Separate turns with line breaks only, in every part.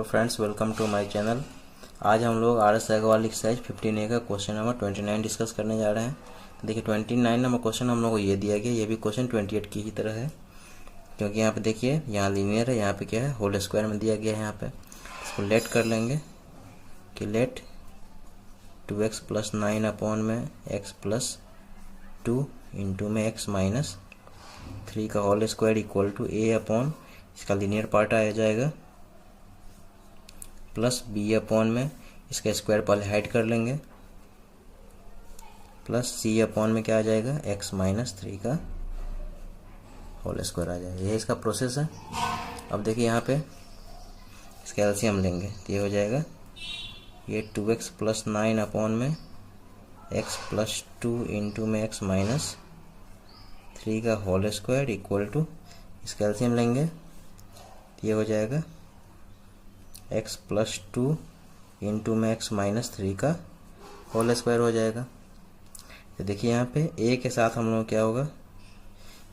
Friends, welcome to my channel. आज हम लोग R S Agarwal exercise 15A का क्वेश्चन नंबर 29 डिस्कस करने जा रहे हैं। देखिए 29 नंबर क्वेश्चन हम लोग को ये दिया गया, ये भी क्वेश्चन 28 की ही तरह है, क्योंकि यहाँ पे देखिए यहाँ लीनियर है, यहाँ पे क्या है होल स्क्वायर में दिया गया है। यहाँ पे इसको लेट कर लेंगे कि लेट 2x + 9 अपॉन में x + 2 इंटू में x - 3 का whole square equal to a upon इसका लीनियर पार्ट आ जाएगा प्लस b अपॉन में इसका स्क्वायर पहले हाइड कर लेंगे प्लस c अपॉन में क्या आ जाएगा x - 3 का होल स्क्वायर आ जाएगा। ये इसका प्रोसेस है। अब देखिए यहाँ पे इसका एलसीएम लेंगे तो ये हो जाएगा ये 2x + 9 अपॉन में x + 2 इंटू में x - 3 का होल स्क्वायर इक्वल टू इसका एलसीएम लेंगे तो ये हो जाएगा x + 2 इंटू में x - 3 का होल स्क्वायर हो जाएगा। तो देखिए यहाँ पे a के साथ हम लोग क्या होगा,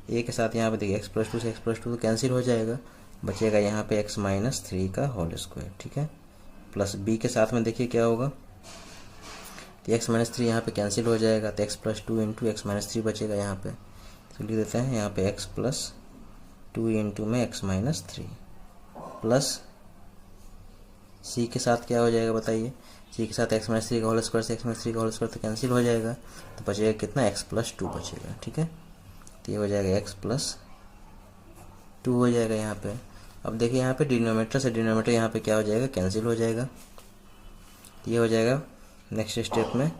a के साथ यहाँ पे देखिए x + 2 से x + 2 तो कैंसिल हो जाएगा, बचेगा यहाँ पे x - 3 का होल स्क्वायर, ठीक है। प्लस b के साथ में देखिए क्या होगा, तो x - 3 यहाँ पे कैंसिल हो जाएगा, तो x + 2 इंटू x - 3 बचेगा यहाँ पे, तो लिख देते हैं यहाँ पे x + 2 इंटू में x - 3 प्लस c के साथ क्या हो जाएगा बताइए, c के साथ x - 3 का होल स्क्वायर से x - 3 का होल स्क्वायर तो कैंसिल हो जाएगा, तो बचेगा कितना x + 2 बचेगा, ठीक है। तो ये हो जाएगा x + 2 हो जाएगा यहाँ पे। अब देखिए यहाँ पे डिनोमिनेटर से डिनोमिनेटर यहाँ पे क्या हो जाएगा, कैंसिल हो जाएगा। ये हो जाएगा नेक्स्ट स्टेप में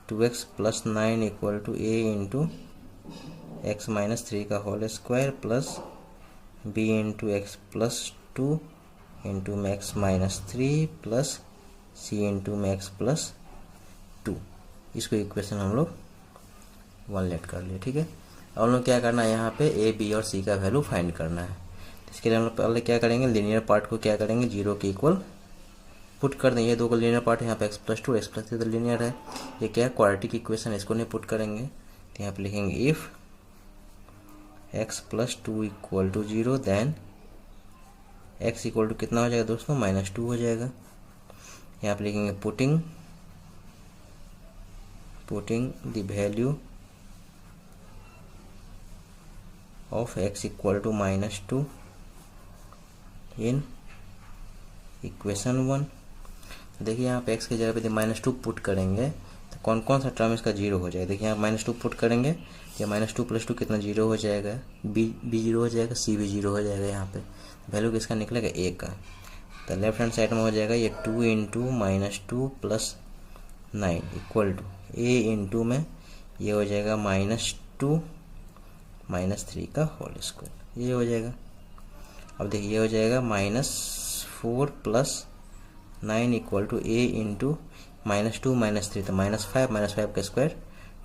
2x + 9 equal to a into x - 3 का whole square plus b into x + 2 into में x - 3 प्लस c इंटू में x + 2। इसको इक्वेशन हम लोग 1 लेट कर लिए, ठीक है। अब हम लोग क्या करना है, यहाँ पे a, b और c का वैल्यू फाइंड करना है। इसके लिए हम लोग पहले क्या करेंगे, लीनियर पार्ट को क्या करेंगे 0 के इक्वल पुट कर देंगे। ये दो को लीनियर पार्ट है, यहाँ पे x + 2 x + 3 तो लीनियर है, ये क्या है क्वाड्रेटिक इक्वेशन, इसको नहीं पुट करेंगे। तो यहाँ पे लिखेंगे if x + 2 equal to 0 then x equal to कितना हो जाएगा दोस्तों -2 हो जाएगा। यहाँ पे लिखेंगे putting the value of x equal to -2 in equation 1। देखिए यहाँ पे x की जगह पे -2 पुट करेंगे तो कौन कौन सा टर्म इसका 0 हो जाएगा। देखिए यहाँ -2 पुट करेंगे तो -2 + 2 कितना 0 हो जाएगा, b 0 हो जाएगा, c भी 0 हो जाएगा। यहाँ पे वैल्यू किसका निकलेगा a का, तो लेफ्ट हैंड साइड में हो जाएगा ये 2 into -2 + 9 equal to a into में ये हो जाएगा -2 - 3 का होल स्क्वायर, ये हो जाएगा। अब देखिए ये हो जाएगा -4 + 9 इक्वल टू a इंटू -2 - 3 तो -5 का स्क्वायर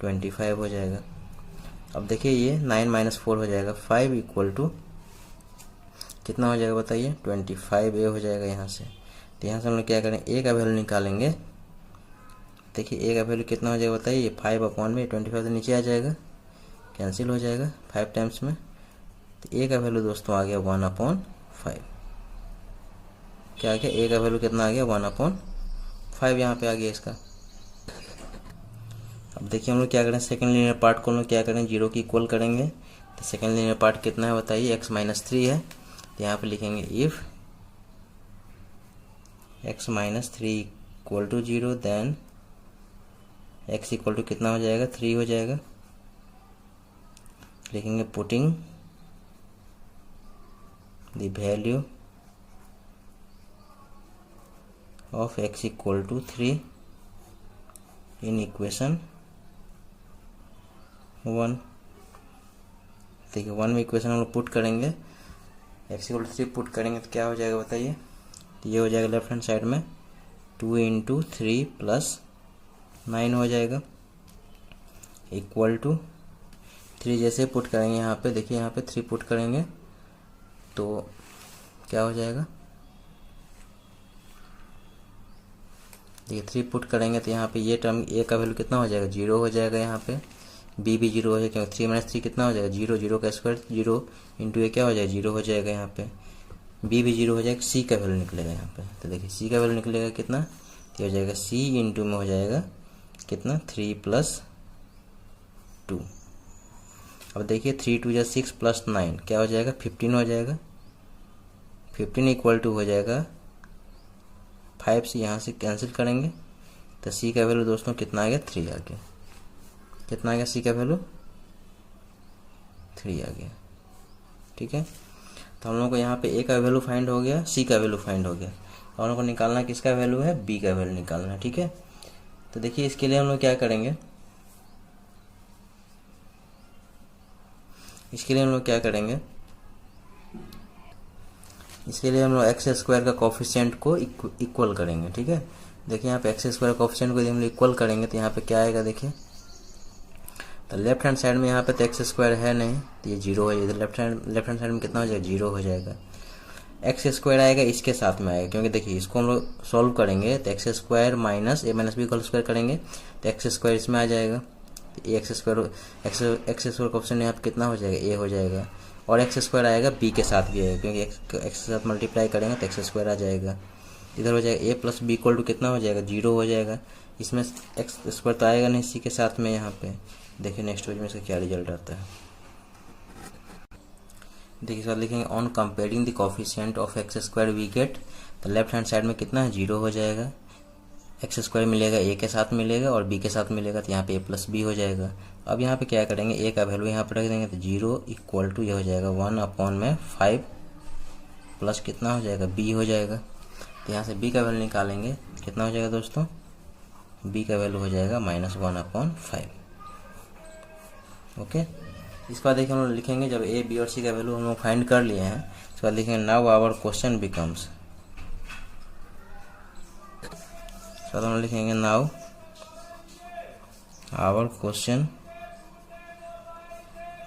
25 हो जाएगा। अब देखिए ये 9 - 4 हो जाएगा 5 इक्वल टू कितना हो जाएगा बताइए 25a हो जाएगा यहाँ से। तो यहाँ से हम लोग क्या करें a का वैल्यू निकालेंगे। देखिए a का वैल्यू कितना हो जाएगा बताइए 5 अपॉन में 25 तो नीचे आ जाएगा, कैंसिल हो जाएगा 5 टाइम्स में। तो a का वैल्यू दोस्तों आ गया 1/5। क्या आ गया, a का वैल्यू कितना आ गया 1/5 यहाँ पे आ गया इसका। अब देखिए हम लोग क्या करें, सेकंड लीनियर पार्ट को हम लोग क्या करें 0 की इक्वल करेंगे। तो सेकंड लीनियर पार्ट कितना है बताइए x - 3 है, तो यहाँ पे लिखेंगे if x - 3 equal to 0 then x equal to कितना हो जाएगा 3 हो जाएगा। लिखेंगे putting the value of x equal to 3 in equation 1। देखिए 1 में इक्वेशन हम लोग पुट करेंगे, x इक्वल टू 3 पुट करेंगे तो क्या हो जाएगा बताइए, तो ये हो जाएगा लेफ्ट हैंड साइड में 2 इंटू 3 प्लस 9 हो जाएगा इक्वल टू 3 जैसे पुट करेंगे यहाँ पे, देखिए यहाँ पे 3 पुट करेंगे तो क्या हो जाएगा, देखिए 3 पुट करेंगे तो यहाँ पे ये टर्म a का वैल्यू कितना हो जाएगा 0 हो जाएगा, यहाँ पे b भी 0 हो जाएगा, क्योंकि 3 - 3 कितना हो जाएगा 0, 0 का स्क्वायर 0 इंटू a क्या हो जाएगा 0 हो जाएगा। यहाँ पे बी भी 0 हो जाएगा, सी का वैल्यू निकलेगा यहाँ पे। तो देखिए सी का वैल्यू निकलेगा कितना, तो हो जाएगा सी इंटू में हो जाएगा कितना 3 + 2। अब देखिए 3 × 2 = 6 + 9 क्या हो जाएगा 15 हो जाएगा। 15 इक्वल टू हो जाएगा 5 से यहाँ से कैंसिल करेंगे तो सी का वैल्यू दोस्तों कितना आ गया 3 आ गया। कितना आ गया सी का वैल्यू 3 आ गया। ठीक है, तो हम लोग को यहाँ पे ए का वैल्यू फाइंड हो गया, सी का वैल्यू फाइंड हो गया। और हम लोग को निकालना किसका वैल्यू है, बी का वैल्यू निकालना है। ठीक है, तो देखिए इसके लिए हम लोग क्या करेंगे, इसके लिए हम लोग एक्स स्क्वायर का कोफिशिएंट को इक्वल करेंगे। ठीक है, देखिए यहाँ पे एक्स स्क्वायर कोफिशिएंट को यदि हम लोग इक्वल करेंगे तो यहाँ पे क्या आएगा, देखिए तो लेफ्ट हैंड साइड में यहाँ पे तो एक्स स्क्वायर है नहीं तो ये 0 है, इधर लेफ्ट हैंड साइड में कितना हो जाएगा 0 हो जाएगा। एक्स स्क्वायर आएगा इसके साथ में आएगा, क्योंकि देखिए इसको हम लोग सॉल्व करेंगे तो एक्स स्क्वायर माइनस ए माइनस बी होल स्क्वायर करेंगे तो एक्स स्क्वायर इसमें आ जाएगा। तो एक्स स्क्वायर कोफिशिएंट यहाँ पे कितना हो जाएगा, ए हो जाएगा। और एक्स स्क्वायर आएगा बी के साथ भी आएगा, क्योंकि एक्स के साथ मल्टीप्लाई करेंगे तो एक्स स्क्वायर आ जाएगा। इधर हो जाएगा ए + बी इक्वल टू कितना हो जाएगा 0 हो जाएगा। इसमें एक्स स्क्वायर तो आएगा नहीं सी के साथ में यहाँ पे। देखिए नेक्स्ट पेज में इसका क्या रिजल्ट आता है। देखिए सर लिखेंगे on comparing the coefficient of x square we get, तो लेफ्ट हैंड साइड में कितना है 0 हो जाएगा। एक्स स्क्वायर मिलेगा ए के साथ मिलेगा और बी के साथ मिलेगा तो यहाँ पे ए + बी हो जाएगा। अब यहाँ पे क्या करेंगे, ए का वैल्यू यहाँ पर रख देंगे तो 0 इक्वल टू ये हो जाएगा 1/5 प्लस कितना हो जाएगा बी हो जाएगा। तो यहाँ से बी का वैल्यू निकालेंगे कितना हो जाएगा दोस्तों, बी का वैल्यू हो जाएगा -1/5। ओके, इसके बाद देखिए हम लोग लिखेंगे जब ए बी और सी का वैल्यू हम लोग फाइंड कर लिए हैं, इसके बाद लिखेंगे नाउ आवर क्वेश्चन बिकम्स, तो हम लिखेंगे नाउ आवर क्वेश्चन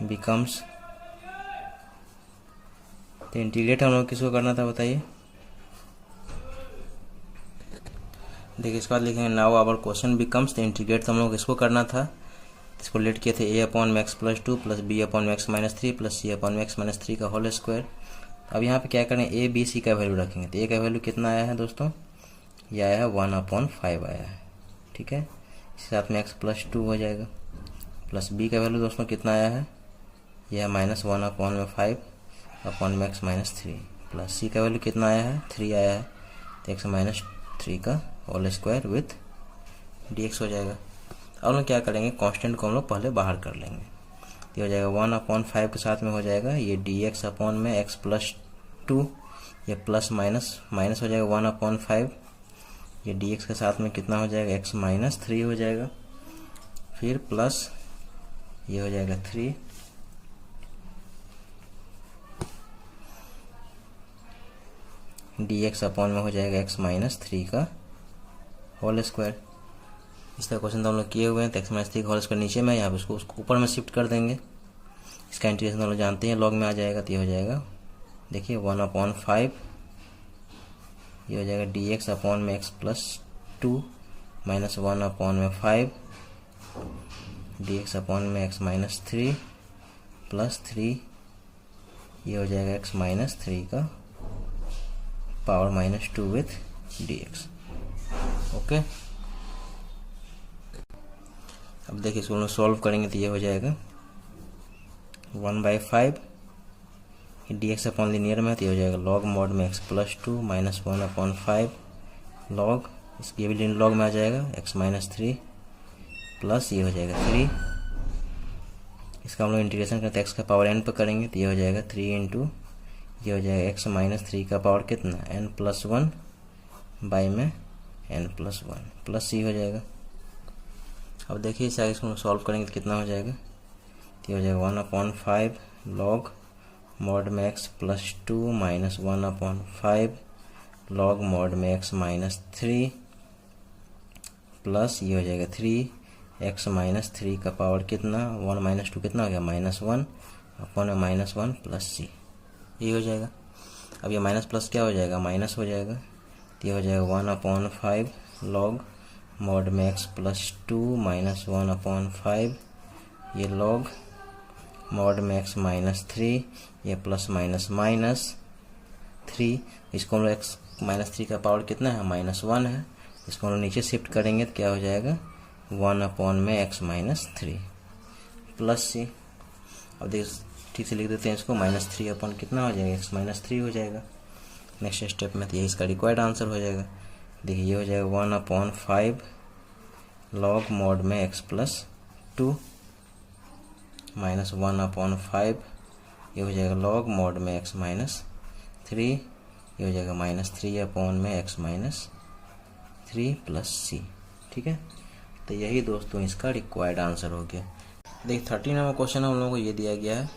बिकम्स। तो इंटीग्रेट हम लोग किसको करना था बताइए। देखिए इसके बाद लिखेंगे नाउ आवर क्वेश्चन बिकम्स, तो इंटीग्रेट तो हम लोग इसको करना था, इसको लेट किए थे a/x + 2 + b/x - 3 + c/x - 3 का होल स्क्वायर। अब यहाँ पे क्या करें, ए बी सी का वैल्यू रखेंगे तो ए का वैल्यू कितना आया है दोस्तों, ये आया है 1/5 आया है। ठीक है, इसके साथ में x + 2 हो जाएगा, प्लस बी का वैल्यू दोस्तों कितना आया है, यह है -1/5/x - 3 प्लस सी का वैल्यू कितना आया है 3 आया है, तो x - 3 का होल स्क्वायर विथ dx हो जाएगा। अब हम क्या करेंगे, कांस्टेंट को हम लोग पहले बाहर कर लेंगे, ये हो जाएगा 1/5 के साथ में हो जाएगा ये dx अपॉन में x + 2, ये प्लस माइनस माइनस हो जाएगा 1/5, ये dx के साथ में कितना हो जाएगा x - 3 हो जाएगा, फिर प्लस ये हो जाएगा 3 dx अपॉन में हो जाएगा x - 3 का होल स्क्वायर। इसका क्वेश्चन तो हम लोग किए हुए हैं, तो x - 3 का होल स्क्वायर नीचे में, यहाँ पे उसको ऊपर में शिफ्ट कर देंगे। इसका इंटीग्रेशन हम लोग जानते हैं लॉग में आ जाएगा, तो ये हो जाएगा देखिए 1/5, ये हो जाएगा dx अपॉन में x + 2 माइनस 1/5 dx अपॉन में x - 3 प्लस 3, ये हो जाएगा x - 3 का पावर -2 विथ dx। ओके, अब देखिए इसको सॉल्व करेंगे तो ये हो जाएगा 1/5, dx अपॉन लीनियर में तो ये हो जाएगा लॉग मॉड में x + 2 माइनस 1/5 लॉग, इसके भी लॉग में आ जाएगा x - 3 प्लस ये हो जाएगा 3, इसका हम लोग इंटीग्रेशन करते हैं x का पावर n पर करेंगे तो ये हो जाएगा 3 इंटू ये हो जाएगा x - 3 का पावर कितना n+1 बाई में n+1 प्लस c हो जाएगा। अब देखिए इस आगे इसको सॉल्व करेंगे तो कितना हो जाएगा, तो हो जाएगा 1/5 लॉग मॉड में x + 2 माइनस 1/5 लॉग मॉड में x - 3 प्लस ये हो जाएगा 3x - 3 का पावर कितना 1 - 2 कितना हो गया -1 अपॉन -1 प्लस c, ये हो जाएगा। अब ये माइनस प्लस क्या हो जाएगा, माइनस हो जाएगा, तो ये हो जाएगा 1/5 लॉग मॉड में x + 2 माइनस 1/5 ये लॉग मॉड में x - 3, ये प्लस माइनस माइनस 3, इसको हम लोग एक्स माइनस 3 का पावर कितना है, -1 है, इसको हम लोग नीचे शिफ्ट करेंगे तो क्या हो जाएगा, 1/(x-3) प्लस सी। अब देखिए ठीक से लिख देते हैं इसको, -3 कितना हो जाएगा, x-3 हो जाएगा नेक्स्ट स्टेप में। तो यही इसका रिक्वायर्ड आंसर हो जाएगा। देखिए ये हो जाएगा 1/5 log mod में x+2 -1/5, ये हो जाएगा log mod में x-3, ये हो जाएगा -3/(x-3) प्लस सी। ठीक है, तो यही दोस्तों इसका रिक्वायर्ड आंसर हो गया। देखिए 30 नंबर क्वेश्चन हम लोगों को ये दिया गया है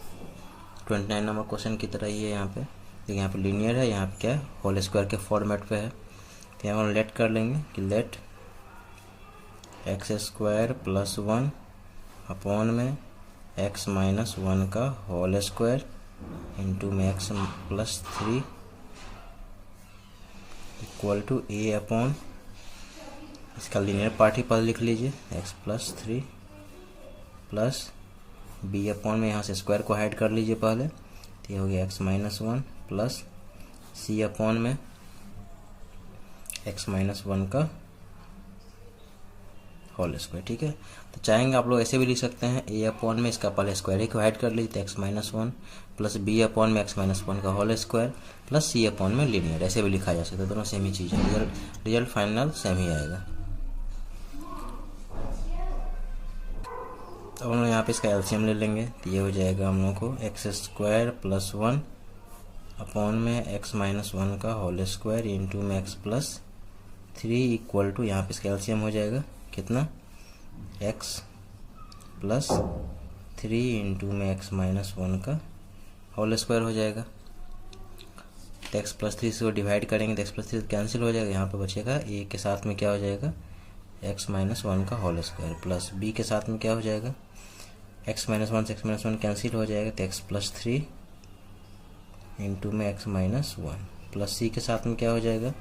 29 नंबर क्वेश्चन की तरह ही है। यहाँ पे देखिए, यहाँ पे लीनियर है, यहाँ पे क्या है, होल स्क्वायर के फॉर्मेट पे है। तो यहाँ हम लेट कर लेंगे कि लेट x² + 1 अपॉन में x-1 का होल स्क्वायर इंटू में x+3 equal to a upon, इसका लीनियर पार्ट ही पहले लिख लीजिए, x+3 प्लस b अपॉन में यहाँ से स्क्वायर को हाइड कर लीजिए पहले, तो ये हो गया x-1 प्लस c अपॉन में x-1 का होल स्क्वायर। ठीक है, तो चाहेंगे आप लोग ऐसे भी लिख सकते हैं, a अपॉन में इसका पहले स्क्वायर ही को हाइड कर लीजिए, तो x-1 प्लस b अपॉन में x-1 का whole square plus c upon में लीनियर, ऐसे भी लिखा जा सकता है। दोनों सेम ही चीज़ है, रिजल्ट फाइनल सेम ही आएगा। तो हम लोग यहाँ पे इसका एलसीएम ले लेंगे, तो ये हो जाएगा हम लोग को x² + 1 अपॉन में x-1 का होल स्क्वायर इंटू में x+3 इक्वल टू, यहाँ पे इसका एलसीएम हो जाएगा कितना, x+3 इंटू में x-1 का होल स्क्वायर हो जाएगा। तो x+3 से डिवाइड करेंगे तो x+3 कैंसिल हो जाएगा, यहाँ पे बचेगा a के साथ में क्या हो जाएगा, x-1 का होल स्क्वायर प्लस b के साथ में क्या हो जाएगा, x-1 से x-1 कैंसिल हो जाएगा, तो x+3 इंटू में x-1 प्लस c के साथ में क्या हो जाएगा,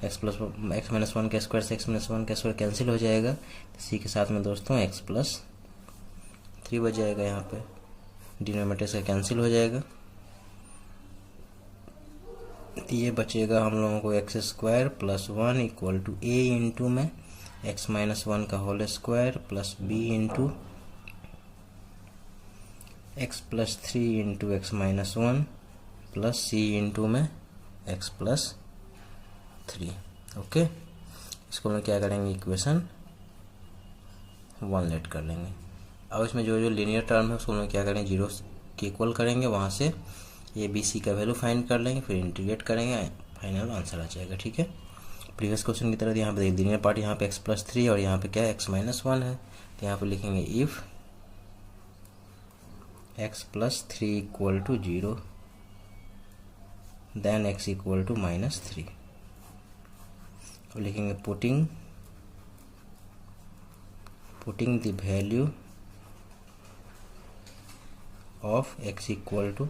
x-1 का स्क्वायर से x-1 का स्क्वायर कैंसिल हो जाएगा, तो c के साथ में दोस्तों x+3 बच जाएगा, यहाँ पे डिनोमिनेटर से कैंसिल हो जाएगा, तो ये बचेगा हम लोगों को x² + 1 equal to a into में x-1 का whole square plus b into x+3 into x-1 plus c into में x+3। ओके, इसको हम लोग क्या करेंगे, इक्वेशन 1 लेट कर लेंगे। अब इसमें जो जो लीनियर टर्म है उसको हम लोग क्या करेंगे, 0 के इक्वल करेंगे, वहाँ से ए बी सी का वैल्यू फाइंड कर लेंगे, फिर इंटीग्रेट करेंगे, फाइनल आंसर आ जाएगा। ठीक है, प्रीवियस क्वेश्चन की तरह यहाँ पे लीनियर पार्ट, यहाँ पे x+3 और यहाँ पे क्या है, x-1 है, तो यहाँ पे लिखेंगे if x+3 equal to 0 then x equal to -3। अब लिखेंगे putting the value of x equal to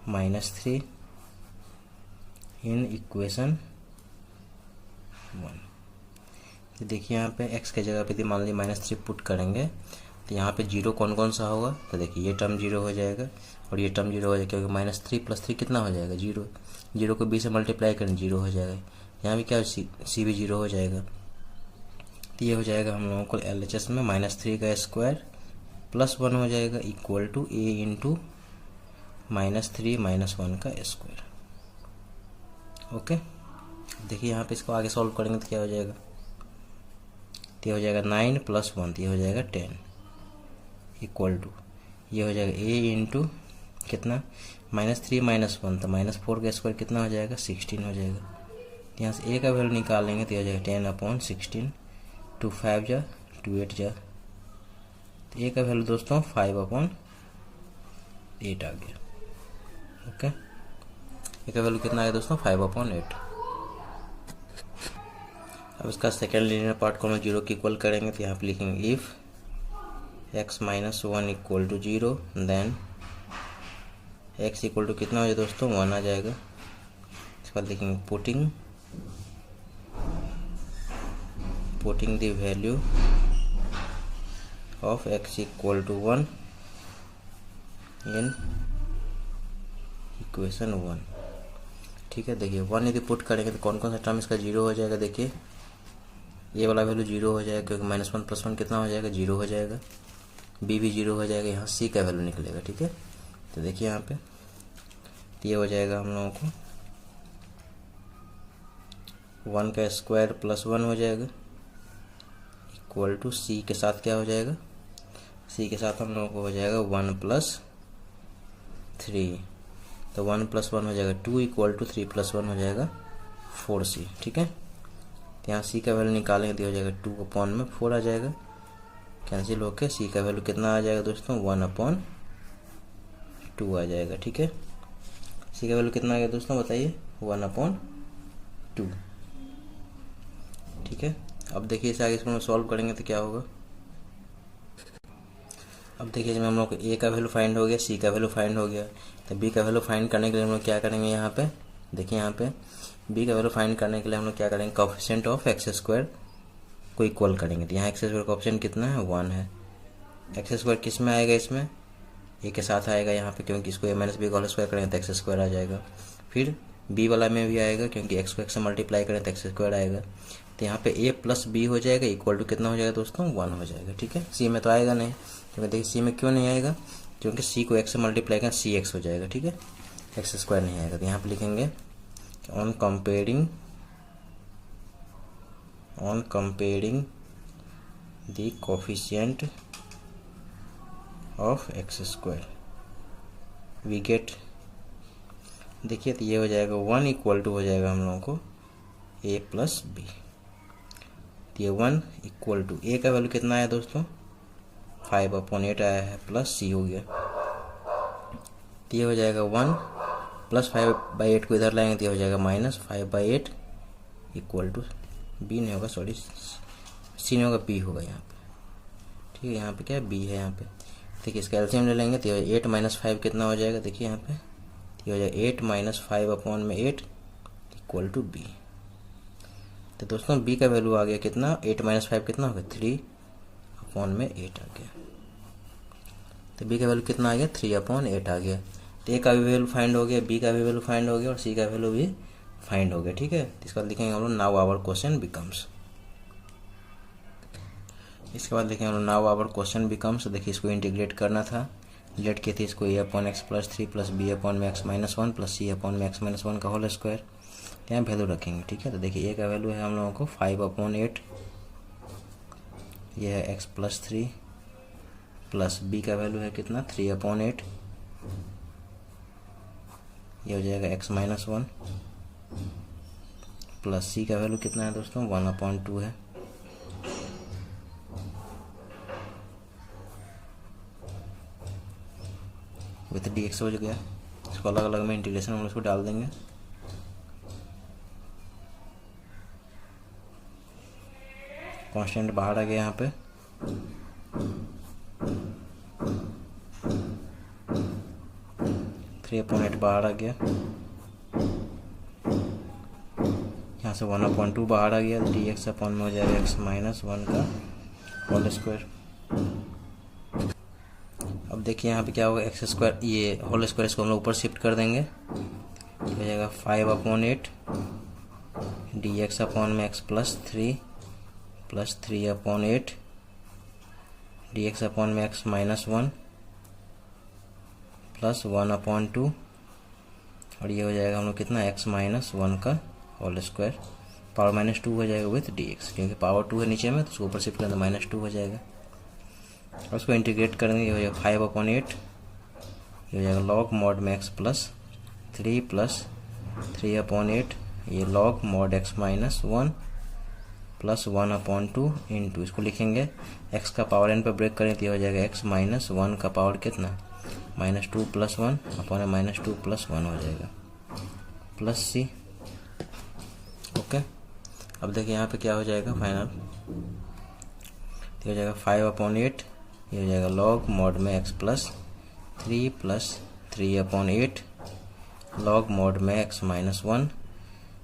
-3 in equation 1। तो देखिए यहाँ पे x के जगह पे यदि मान लीजिए -3 पुट करेंगे, तो यहाँ पे 0 कौन कौन सा होगा, तो देखिए ये टर्म 0 हो जाएगा और ये टर्म 0 हो जाएगा, क्योंकि -3 + 3 कितना हो जाएगा, 0। 0 को b से मल्टीप्लाई करें 0 हो जाएगा, यहाँ भी क्या c भी 0 हो जाएगा। तो ये हो जाएगा हम लोगों को LHS में -3 का स्क्वायर प्लस 1 हो जाएगा इक्वल टू a इंटू -3 - 1 का स्क्वायर। ओके, देखिए यहाँ पे इसको आगे सॉल्व करेंगे तो क्या हो जाएगा, तो ये हो जाएगा 9 + 1, तो ये हो जाएगा 10 इक्वल टू, ये हो जाएगा a इंटू कितना, -3 - 1, तो -4 का स्क्वायर कितना हो जाएगा, 16 हो जाएगा। तो यहाँ से a का वैल्यू निकालेंगे तो ये हो जाएगा 10/16, 2 5 जा 2 8 जा, तो a का वैल्यू दोस्तों 5/8 आ गया। ओके, a का वैल्यू कितना आ गया दोस्तों, 5/8। अब इसका सेकेंड लीनियर पार्ट को हम 0 के इक्वल करेंगे, तो यहाँ पे लिखेंगे if x-1 equal to 0 then x equal to कितना हो जाएगा दोस्तों, 1 आ जाएगा। इसके बाद लिखेंगे putting the value of x equal to 1 in equation 1। ठीक ठीक है। देखिए 1 यदि पुट करेंगे तो कौन कौन सा टर्म इसका 0 हो जाएगा। देखिए ये वाला वैल्यू 0 हो जाएगा क्योंकि -1 + 1 कितना हो जाएगा, 0 हो जाएगा। बी भी 0 हो जाएगा, यहाँ सी का वैल्यू निकलेगा, ठीक है। तो देखिए यहाँ पे ये हो जाएगा हम लोगों को 1 का स्क्वायर + 1 हो जाएगा इक्वल टू सी के साथ क्या हो जाएगा, सी के साथ हम लोगों को हो जाएगा 1 + 3। तो 1 + 1 हो जाएगा 2 इक्वल टू 3 + 1 हो जाएगा 4c, ठीक है। तो यहाँ सी का वैल्यू निकालेंगे तो हो जाएगा 2/4 आ जाएगा, कैंसिल होके सी का वैल्यू कितना आ जाएगा दोस्तों, 1/2 आ जाएगा, ठीक है। सी का वैल्यू कितना आ गया दोस्तों बताइए, 1/2, ठीक है। अब देखिए इसे आगे इसको सॉल्व करेंगे तो क्या होगा। अब देखिए इसमें हम लोग को ए का वैल्यू फाइंड हो गया, सी का वैल्यू फाइंड हो गया, तो बी का वैल्यू फाइंड करने के लिए हम लोग क्या करेंगे, यहाँ पे देखिए यहाँ पे बी का वैल्यू फाइंड करने के लिए हम लोग क्या करेंगे, कोएफिशिएंट ऑफ x² को इक्वल करेंगे। तो यहाँ x² का कोएफिशिएंट कितना है, 1 है। x² किस में आएगा, इसमें ए के साथ आएगा यहाँ पे, क्योंकि इसको a - b का होल स्क्वायर करेंगे तो x² आ जाएगा। फिर बी वाला में भी आएगा, क्योंकि x को x से मल्टीप्लाई करें तो x² आएगा। तो यहाँ पे a + b हो जाएगा इक्वल टू कितना हो जाएगा दोस्तों, 1 हो जाएगा, ठीक है। सी में तो आएगा नहीं, क्योंकि देखिए सी में क्यों नहीं आएगा, क्योंकि सी को x से मल्टीप्लाई करें cx हो जाएगा, ठीक है, x² नहीं आएगा। तो यहाँ पे लिखेंगे on comparing the coefficient of x² we get, देखिए तो ये हो जाएगा 1 इक्वल टू हो जाएगा हम लोगों को a + b। तो ये 1 इक्वल टू a का वैल्यू कितना आया दोस्तों, 5/8 आया है, प्लस c हो गया। तो ये हो जाएगा 1 + 5/8 को इधर लाएंगे तो ये हो जाएगा -5/8 इक्वल टू b नहीं होगा, सॉरी c नहीं होगा, b होगा यहाँ पे, ठीक है। यहाँ पे क्या है, b है यहाँ पे। देखिए इसका एलसीएम ले लेंगे तो 8 - 5 कितना हो जाएगा, देखिए यहाँ पे ये हो जाएगा 8 - 5/8 इक्वल टू b। तो दोस्तों b का वैल्यू आ गया कितना, 8 - 5 कितना हो गया, 3/8 आ गया। तो b का वैल्यू कितना आ गया, 3/8 आ गया। तो a का भी वैल्यू फाइंड हो गया, b का भी वैल्यू फाइंड हो गया और c का वैल्यू भी फाइंड हो गया, ठीक है। इसके बाद लिखेंगे हम लोग नाउ आवर क्वेश्चन बिकम्स, इसके बाद देखेंगे हम लोग नाउ आवर क्वेश्चन बिकम्स। देखिए इसको इंटीग्रेट करना था, लेट के थे इसको a/x + 3 + b/x - 1 + c/x - 1 का होल स्क्वायर, यहाँ वैल्यू रखेंगे, ठीक है। तो देखिए a का वैल्यू है हम लोगों को 5/8, ये है x + 3 प्लस b का वैल्यू है कितना, 3/8, ये हो जाएगा x - 1 प्लस c का वैल्यू कितना है दोस्तों, 1/2 है। विथ dx हो गया, इसको अलग अलग में इंटीग्रेशन हम इसको डाल देंगे। कांस्टेंट बाहर आ गया यहाँ पे, (3/8) बाहर आ गया, यहाँ से 1/2 बाहर आ गया, dx अपॉन में हो जाएगा x - 1 का होल स्क्वायर। अब देखिए यहाँ पे क्या होगा, x², ये होल स्क्वायर इसको हम लोग ऊपर शिफ्ट कर देंगे, हो जाएगा 5/8 dx अपॉन में x + 3 प्लस 3/8 dx अपॉन में x - 1 प्लस 1/2, और ये हो जाएगा हम लोग कितना, x - 1 का होल स्क्वायर, पावर -2 हो जाएगा विथ dx, क्योंकि पावर 2 है नीचे में तो उसको ऊपर शिफ्ट करें तो -2 हो जाएगा। और उसको इंटीग्रेट करेंगे, ये हो जाएगा 5/8, ये हो जाएगा log mod में x + 3 प्लस 3/8, ये log mod x - 1 plus 1/2 into, इसको लिखेंगे x का पावर n पर ब्रेक करें तो ये हो जाएगा x - 1 का पावर कितना, -2 + 1 अपॉन -2 + 1 हो जाएगा, प्लस c, ओके। अब देखिए यहाँ पे क्या हो जाएगा फाइनल, ये हो जाएगा 5/8, ये हो जाएगा log mod में x + 3 प्लस 3/8 log mod में x - 1,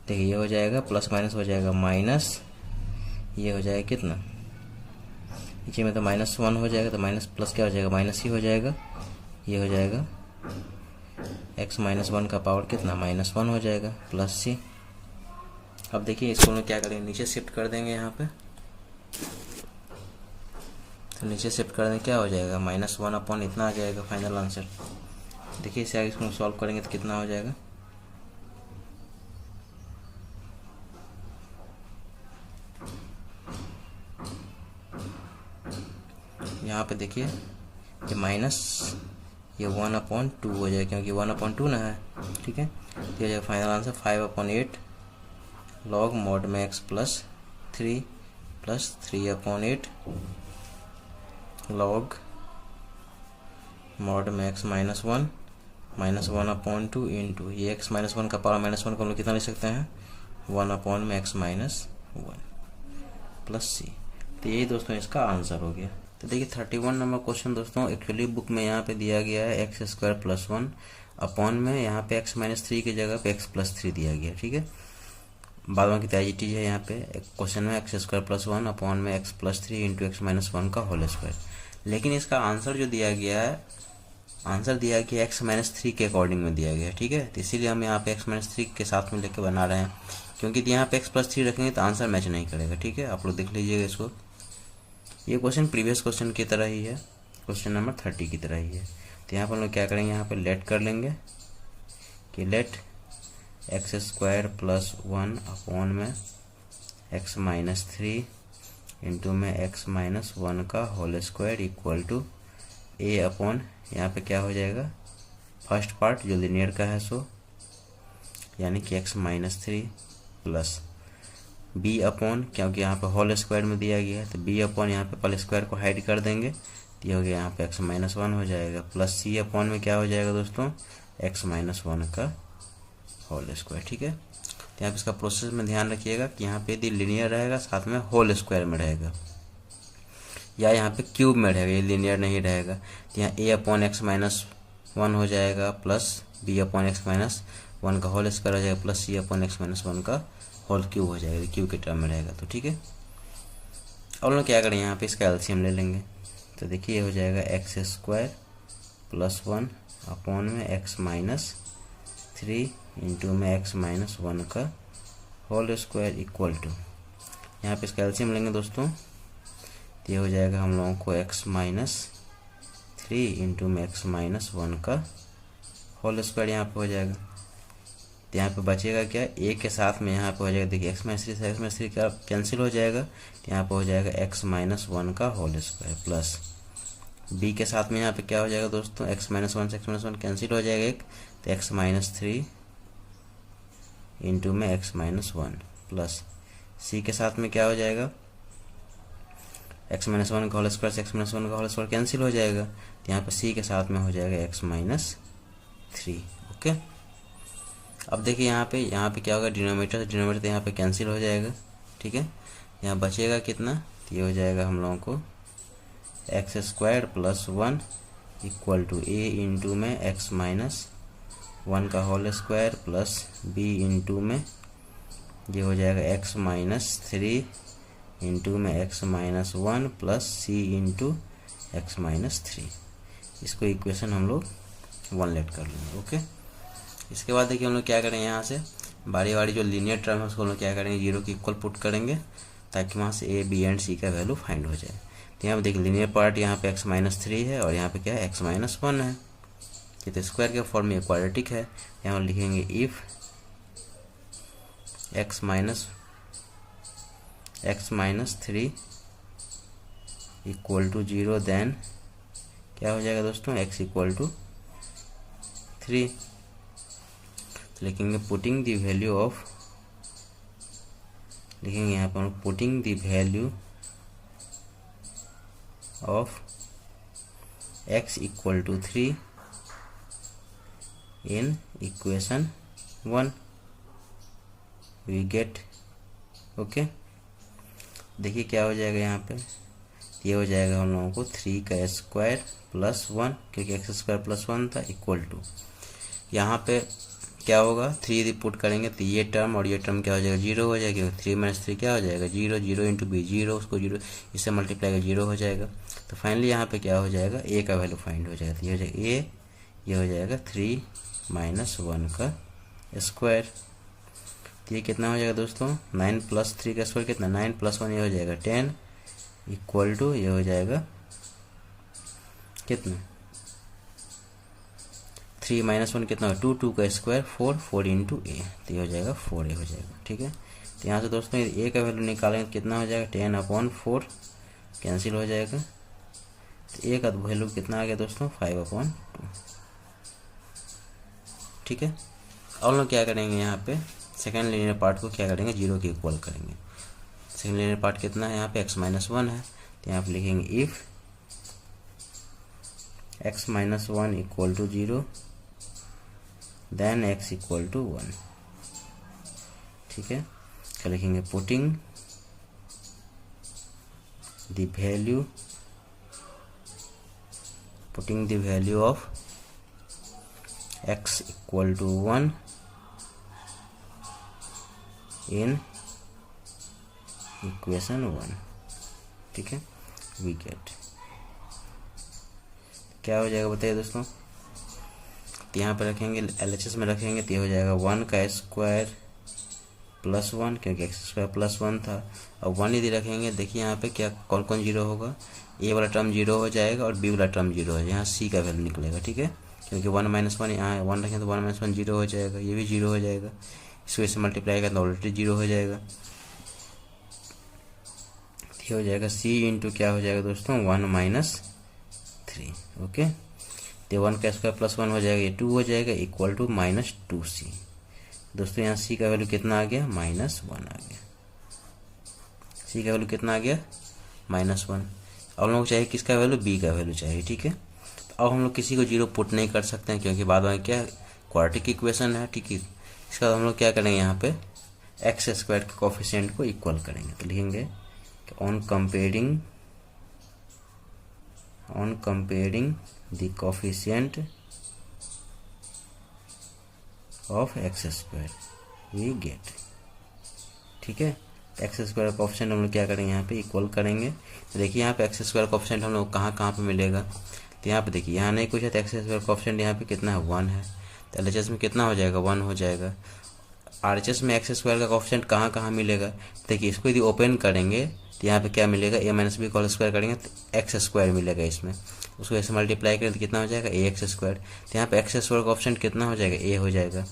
देखिए ये हो जाएगा प्लस माइनस हो जाएगा माइनस, ये हो जाएगा कितना, नीचे में तो -1 हो जाएगा, तो माइनस प्लस क्या हो जाएगा, माइनस ही हो जाएगा, ये हो जाएगा x माइनस वन का पावर कितना -1 हो जाएगा प्लस सी। अब देखिए इसको हम क्या करेंगे, नीचे शिफ्ट कर देंगे यहाँ पे, तो नीचे शिफ्ट कर देंगे क्या हो जाएगा -1 अपॉन इतना आ जाएगा फाइनल आंसर। देखिए इसे आगे इसको सॉल्व करेंगे तो कितना हो जाएगा, यहाँ पे देखिए ये माइनस ये 1/2 हो जाएगा, क्योंकि 1/2 ना है, ठीक है। तो ये हो जाएगा फाइनल आंसर 5/8 log mod में x plus 3 plus 3/8 log mod में x -1 -1/2 इंटू ये x -1 का पावर -1 को हम लोग कितना लिख सकते हैं 1/x -1 प्लस सी। तो यही दोस्तों इसका आंसर हो गया। तो देखिए 31 नंबर क्वेश्चन दोस्तों एक्चुअली बुक में यहाँ पे दिया गया है x² + 1 अपॉन में यहाँ पे x - 3 की जगह पे x + 3 दिया गया, ठीक है। बाद की तैयारी चीज़ है यहाँ पे क्वेश्चन में x² + 1 अपॉन में x + 3 इंटू x - 1 का होल स्क्वायर। लेकिन इसका आंसर जो दिया गया है, आंसर दिया गया x - 3 के अकॉर्डिंग में दिया गया है, ठीक है। तो इसीलिए हम यहाँ पे x - 3 के साथ में लेके बना रहे हैं, क्योंकि यहाँ पे x + 3 रखेंगे तो आंसर मैच नहीं करेगा, ठीक है। आप लोग देख लीजिएगा इसको, ये क्वेश्चन प्रीवियस क्वेश्चन की तरह ही है, क्वेश्चन नंबर 30 की तरह ही है। तो यहाँ पर हम लोग क्या करेंगे, यहाँ पे लेट कर लेंगे कि लेट x² + 1 अपॉन में x - 3 इंटू में x - 1 का whole square equal to a upon, यहाँ पे क्या हो जाएगा फर्स्ट पार्ट जो लिनियर का है सो यानी कि x - 3 प्लस b अपॉन, क्योंकि यहाँ पे होल स्क्वायर में दिया गया है तो b अपॉन यहाँ पे पहले स्क्वायर को हाइड कर देंगे तो ये हो गया यहाँ पे x - 1 हो जाएगा प्लस c अपॉन में क्या हो जाएगा दोस्तों x - 1 का होल स्क्वायर, ठीक है। तो यहाँ पे इसका प्रोसेस में ध्यान रखिएगा कि यहाँ पे यदि लिनियर रहेगा साथ में होल स्क्वायर में रहेगा या यहाँ पे क्यूब में रहेगा, ये लिनियर नहीं रहेगा तो यहाँ a अपॉन x - 1 हो जाएगा प्लस b अपॉन x - 1 का होल स्क्वायर हो जाएगा प्लस c अपॉन x - 1 का होल क्यूब हो जाएगा, क्यूब के टर्म में रहेगा, तो ठीक है। अब लोग क्या करें, यहाँ पे इसका एलसीएम ले लेंगे। तो देखिए ये हो जाएगा x² + 1 अपॉन में x - 3 इंटू में x - 1 का होल स्क्वायर इक्वल टू, यहाँ पे इसका एलसीएम लेंगे दोस्तों तो ये हो जाएगा हम लोगों को x - 3 इंटू में x - 1 का होल स्क्वायर यहाँ पे हो जाएगा। तो यहाँ पे बचेगा क्या, a के साथ में यहाँ पे हो जाएगा, देखिए x - 3 से x - 3 का कैंसिल हो जाएगा तो यहाँ पे हो जाएगा x - 1 का होल स्क्वायर प्लस b के साथ में यहाँ पे क्या हो जाएगा दोस्तों x - 1 से x - 1 कैंसिल हो जाएगा एक, तो x - 3 इंटू में x - 1 प्लस c के साथ में क्या हो जाएगा x - 1 का होल स्क्वायर से x - 1 का होल स्क्वायर कैंसिल हो जाएगा तो यहाँ पे c के साथ में हो जाएगा x - 3, ओके। अब देखिए यहाँ पे क्या होगा, डिनोमिनेटर से डिनोमिनेटर तो यहाँ पे कैंसिल हो जाएगा, ठीक है। यहाँ बचेगा कितना, तो ये हो जाएगा हम लोगों को x² + 1 equal to a into में x - 1 का whole square plus b into में ये हो जाएगा x - 3 इंटू में x - 1 plus c into x - 3। इसको इक्वेशन हम लोग 1 लेट कर लेंगे, ओके। इसके बाद देखिए हम लोग क्या करेंगे, यहाँ से बारी बारी जो लीनियर टर्म है उसको हम लोग क्या करेंगे 0 के इक्वल पुट करेंगे ताकि वहाँ से a b एंड c का वैल्यू फाइंड हो जाए। तो यहाँ पे देखिए लीनियर पार्ट यहाँ पे x - 3 है और यहाँ पे क्या है x - 1 है, ये तो स्क्वायर के फॉर्म में क्वाड्रेटिक है। यहाँ लिखेंगे if x - 3 equal to 0 then क्या हो जाएगा दोस्तों x = 3। तो लिखेंगे पुटिंग द वैल्यू ऑफ, लिखेंगे यहाँ पर putting the value of x = 3 in equation 1 we get, okay. देखिए क्या हो जाएगा यहाँ पे, ये हो जाएगा हम लोगों को 3 का स्क्वायर प्लस 1 क्योंकि x² + 1 था इक्वल टू, यहाँ पे क्या होगा 3 यदि पुट करेंगे तो ये टर्म और ये टर्म क्या हो जाएगा 0 हो जाएगा, क्योंकि 3 - 3 क्या हो जाएगा 0, 0 इंटू b 0, उसको 0 इससे मल्टीप्लाई का 0 हो जाएगा। तो फाइनली यहाँ पे क्या हो जाएगा a का वैल्यू फाइंड हो जाएगा, तो ये हो जाएगा a ये हो जाएगा 3 माइनस 1 का स्क्वायर। तो ये कितना हो जाएगा दोस्तों, 9 प्लस 3 का स्क्वायर कितना, 9 प्लस 1 ये हो जाएगा 10 इक्वल टू ये हो जाएगा कितना, 3 माइनस 1 कितना, 2, 2 का स्क्वायर 4, 4 इंटू ए, तो ये हो जाएगा 4 ए हो जाएगा। ठीक है, तो यहाँ से दोस्तों ए का वैल्यू निकालेंगे कितना हो जाएगा, 10/4 कैंसिल हो जाएगा। तो ए का वैल्यू कितना आ गया दोस्तों, 5/2। ठीक है, और लोग क्या करेंगे यहाँ पे सेकेंड लीनियर पार्ट को क्या करेंगे, 0 के इक्वल करेंगे। सेकेंड लीनियर पार्ट कितना है यहाँ पे, x-1 है, तो यहाँ पे लिखेंगे if x-1 equal to 0 then x equal to 1। ठीक है, क्या लिखेंगे, putting the value of x equal to 1 in equation 1। ठीक है, वी गेट क्या हो जाएगा बताइए दोस्तों, तो यहाँ पर रखेंगे LHS में रखेंगे तो ये हो जाएगा 1 का स्क्वायर प्लस 1, क्योंकि x² प्लस 1 था। अब 1 यदि रखेंगे, देखिए यहाँ पे क्या कौन कौन जीरो होगा, ए वाला टर्म 0 हो जाएगा और बी वाला टर्म 0 हो जाएगा, यहाँ सी का वैल्यू निकलेगा। ठीक है, क्योंकि 1 - 1 यहाँ 1 रखेंगे तो 1 - 1 0 हो जाएगा, ये भी 0 हो जाएगा, इसको इससे मल्टीप्लाई करें तो ऑलरेडी 0 हो जाएगा। ये हो जाएगा c इंटू क्या हो जाएगा दोस्तों, 1 - 3। ओके, तो 1 का स्क्वायर प्लस 1 हो जाएगा, ये 2 हो जाएगा इक्वल टू -2c। दोस्तों यहाँ c का वैल्यू कितना आ गया, -1 आ गया। c का वैल्यू कितना आ गया, -1। अब हम लोग चाहिए किसका वैल्यू, b का वैल्यू चाहिए। ठीक है, तो अब हम लोग किसी को 0 पुट नहीं कर सकते हैं, क्योंकि बाद में क्या क्वाड्रेटिक इक्वेशन है। ठीक है, इसका हम लोग क्या करेंगे, यहाँ पे x² के कोफिशिएंट को इक्वल करेंगे, तो लिखेंगे on comparing the coefficient of x² we get। ठीक है, x² कोफिशिएंट हम लोग क्या करेंगे, यहाँ पे इक्वल करेंगे। तो देखिए यहाँ पे x² कोफिशिएंट हम लोग कहाँ पे मिलेगा, तो यहाँ पे देखिए यहाँ नहीं कुछ है, तो x² कोफिशिएंट यहाँ पे कितना है, 1 है, तो LHS में कितना हो जाएगा, 1 हो जाएगा। RHS में x² का कोफिशिएंट कहाँ मिलेगा, देखिए इसको यदि ओपन करेंगे तो यहाँ पे क्या मिलेगा, a - b का होल स्क्वायर करेंगे तो x² मिलेगा इसमें, उसको ऐसे मल्टीप्लाई करें तो कितना हो जाएगा, ax²। तो यहाँ पे x² का ऑप्शन कितना हो जाएगा, a हो जाएगा।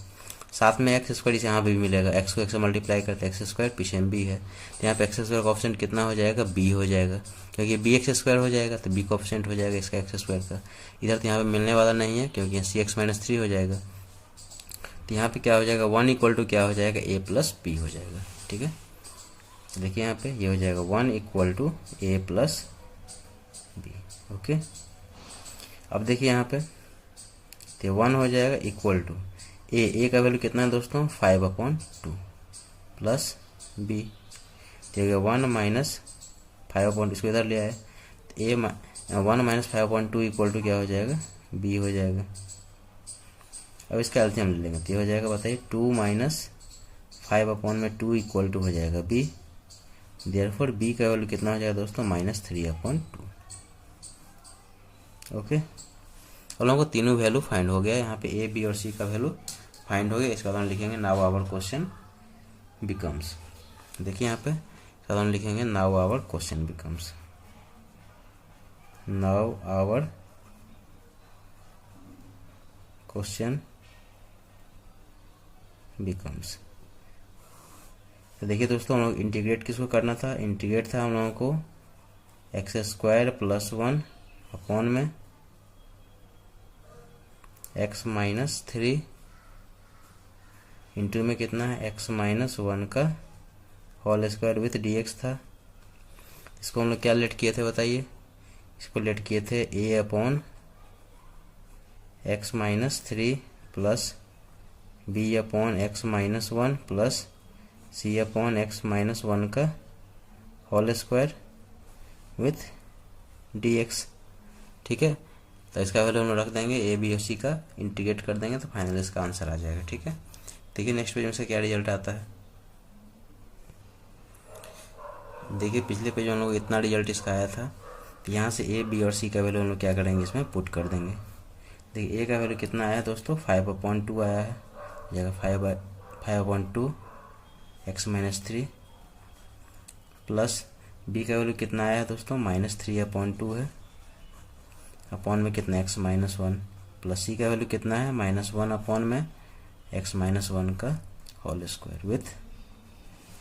साथ में x² इसे यहाँ भी मिलेगा, x को x से मल्टीप्लाई करते x², पीछे में b है, तो यहाँ पे x² का ऑप्शन कितना हो जाएगा, b हो जाएगा, क्योंकि bx² हो जाएगा तो b का ऑप्शन हो जाएगा इसका x² का। इधर तो यहाँ पे मिलने वाला नहीं है, क्योंकि यहाँ cx - 3 हो जाएगा, तो यहाँ पे क्या हो जाएगा, 1 इक्वल टू क्या हो जाएगा, a प्लस b हो जाएगा। ठीक है, देखिए यहाँ पे ये हो जाएगा 1 equal to a plus b। Okay, अब देखिए यहाँ पे तो 1 हो जाएगा इक्वल टू a का वैल्यू कितना है दोस्तों, 5/2 प्लस b, तो 1 माइनस 5/, इसको इधर ले आए तो 1 - 5/2 इक्वल टू क्या हो जाएगा, b हो जाएगा। अब इसका एलसीएम ले लेंगे तो ये हो जाएगा बताइए, 2 माइनस 5/2 इक्वल टू हो जाएगा b, देयरफॉर b का वैल्यू कितना हो जाएगा दोस्तों, -3/2। ओके, और लोगों को तीनों वैल्यू फाइंड हो गया, यहाँ पे a, b और c का वैल्यू फाइंड हो गया। इसके बाद हम लिखेंगे नाउ आवर क्वेश्चन बिकम्स। देखिए यहाँ पे इसके बाद हम लिखेंगे now our question becomes, now our question becomes. तो देखिए दोस्तों, हम लोग इंटीग्रेट किसको करना था, इंटीग्रेट था हम लोगों को x² प्लस 1 अपॉन में x - 3 इंटू में कितना है, x - 1 का होल स्क्वायर विथ dx था। इसको हम लोग क्या लेट किए थे बताइए, इसको लेट किए थे a upon x - 3 plus b upon x - 1 plus c upon x - 1 का होल स्क्वायर विथ dx। ठीक है, तो इसका वैल्यू हम रख देंगे, a, b और c का इंटीग्रेट कर देंगे तो फाइनल इसका आंसर आ जाएगा। ठीक है, देखिए नेक्स्ट पेज में से क्या रिजल्ट आता है। देखिए पिछले पेज में हम लोग इतना रिजल्ट इसका आया था, तो यहाँ से a, b और c का वैल्यू हम लोग क्या करेंगे, इसमें पुट कर देंगे। देखिए ए का वैल्यू कितना आया दोस्तों, 5/2 आया है, जगह 5/2 x माइनस 3, प्लस बी का वैल्यू कितना आया है दोस्तों, -3/2 है, अपॉन में कितना x माइनस 1, प्लस सी का वैल्यू कितना है -1 अपॉन में x माइनस 1 का होल स्क्वायर विथ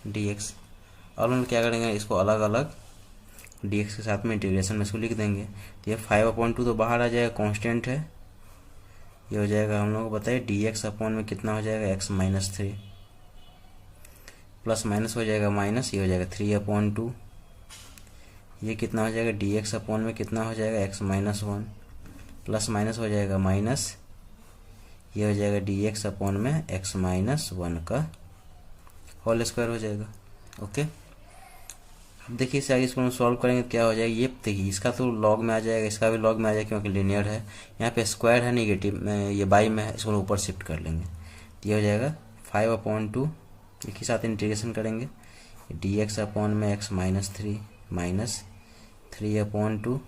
dx। और हम क्या करेंगे, इसको अलग अलग dx के साथ में इंटीग्रेशन में इसको लिख देंगे। तो ये 5/2 तो बाहर आ जाएगा, कांस्टेंट है, ये हो जाएगा हम लोग को बताइए dx अपॉन में कितना हो जाएगा x माइनस 3, प्लस माइनस हो जाएगा माइनस, ये हो जाएगा 3/2, ये कितना हो जाएगा dx अपॉन में कितना हो जाएगा x माइनस 1, प्लस माइनस हो जाएगा माइनस, ये हो जाएगा dx अपॉन में x माइनस 1 का होल स्क्वायर हो जाएगा। ओके, अब देखिए इसे आगे इसको हम सॉल्व करेंगे क्या हो जाएगा, ये देखिए इसका तो लॉग में आ जाएगा, इसका भी लॉग में आ जाएगा क्योंकि लीनियर है, यहाँ पे स्क्वायर है निगेटिव में, ये बाई में है, इसको ऊपर शिफ्ट कर लेंगे, तो ये हो जाएगा 5/2, एक ही साथ इंटीग्रेशन करेंगे, dx अपॉन में x माइनस 3 माइनस 3/2,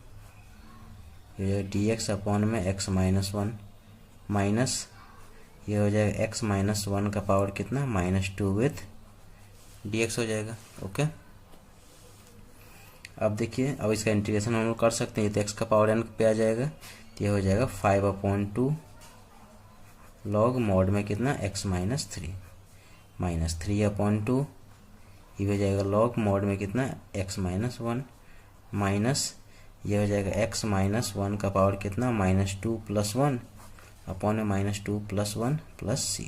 ये dx अपॉन में x माइनस 1 माइनस, ये हो जाएगा x माइनस 1 का पावर कितना -2 विथ dx हो जाएगा। ओके, अब देखिए अब इसका इंटीग्रेशन हम लोग कर सकते हैं, ये तो x का पावर n पे आ जाएगा, तो ये हो जाएगा 5/2 लॉग मॉड में कितना x माइनस 3 माइनस 3/2, ये हो जाएगा लॉग मॉड में कितना x माइनस 1 माइनस, ये हो जाएगा x माइनस 1 का पावर कितना -2 + 1 अपॉन में -2 + 1 प्लस c,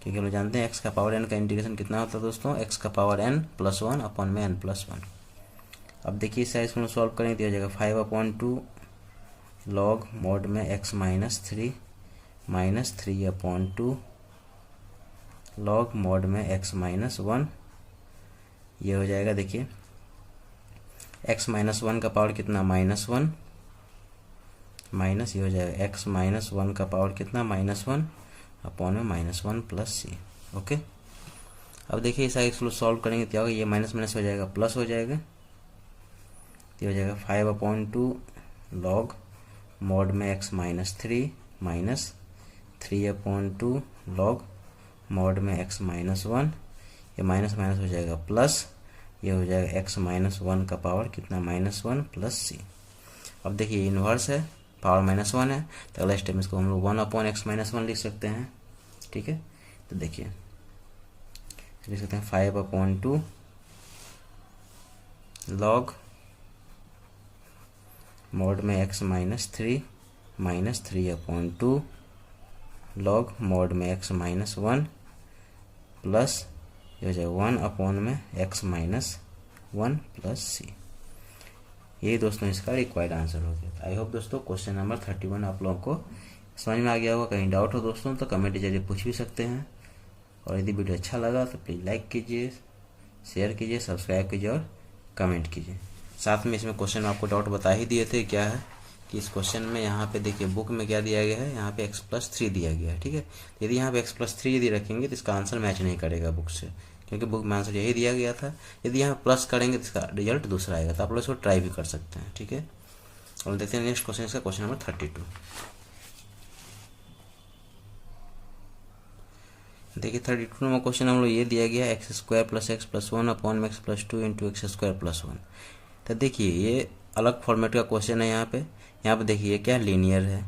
क्योंकि हम लोग जानते हैं x का पावर n का इंटीग्रेशन कितना होता है दोस्तों, x का पावर n + 1 अपॉन में n + 1। अब देखिए इस साइज को सॉल्व करेंगे तो हो जाएगा 5/2 लॉग मॉड में x minus 3 minus 3/2 log mod में x माइनस 1, ये हो जाएगा देखिए x माइनस 1 का पावर कितना -1 माइनस, ये हो जाएगा x माइनस 1 का पावर कितना -1 अपॉन में -1 प्लस c। ओके, अब देखिए इस साइज को सॉल्व करेंगे क्या होगा, ये माइनस माइनस हो जाएगा प्लस हो जाएगा, ये हो जाएगा 5/2 लॉग मॉड में x minus 3 minus 3/2 log mod में x माइनस 1, ये माइनस माइनस हो जाएगा प्लस, ये हो जाएगा x माइनस 1 का पावर कितना -1 प्लस c। अब देखिए इन्वर्स है, पावर -1 है, तो अगला स्टेप में इसको हम लोग 1/x माइनस 1 लिख सकते हैं। ठीक है, तो देखिए लिख सकते हैं 5/2 लॉग मॉड में x minus 3 minus 3/2 log mod में x माइनस 1 प्लस, ये हो जाएगा 1/में x माइनस 1 प्लस c। यही दोस्तों इसका रिक्वायर्ड आंसर हो गया। आई होप दोस्तों क्वेश्चन नंबर 31 आप लोगों को समझ में आ गया होगा। कहीं डाउट हो दोस्तों तो कमेंट के जरिए पूछ भी सकते हैं, और यदि वीडियो अच्छा लगा तो प्लीज़ लाइक कीजिए, शेयर कीजिए, सब्सक्राइब कीजिए और कमेंट कीजिए। साथ में इसमें क्वेश्चन आपको डाउट बता ही दिए थे, क्या है कि इस क्वेश्चन में यहाँ पे देखिए बुक में क्या दिया गया है, यहाँ पे x+3 दिया गया है। ठीक है, यदि यहाँ पे x+3 यदि रखेंगे तो इसका आंसर मैच नहीं करेगा बुक से, क्योंकि बुक में आंसर यही दिया गया था। यदि यहाँ प्लस करेंगे तो इसका रिजल्ट दूसरा आएगा, तो आप लोग इसको ट्राई भी कर सकते हैं। ठीक है, और देखते हैं नेक्स्ट क्वेश्चन, इसका क्वेश्चन नंबर 32। देखिए 32 नंबर क्वेश्चन हम लोग ये दिया गया है x² + x + 1 अपॉन में x + 2 इंटू x² + 1। तो देखिए ये अलग फॉर्मेट का क्वेश्चन है। यहाँ पे देखिए क्या लीनियर है,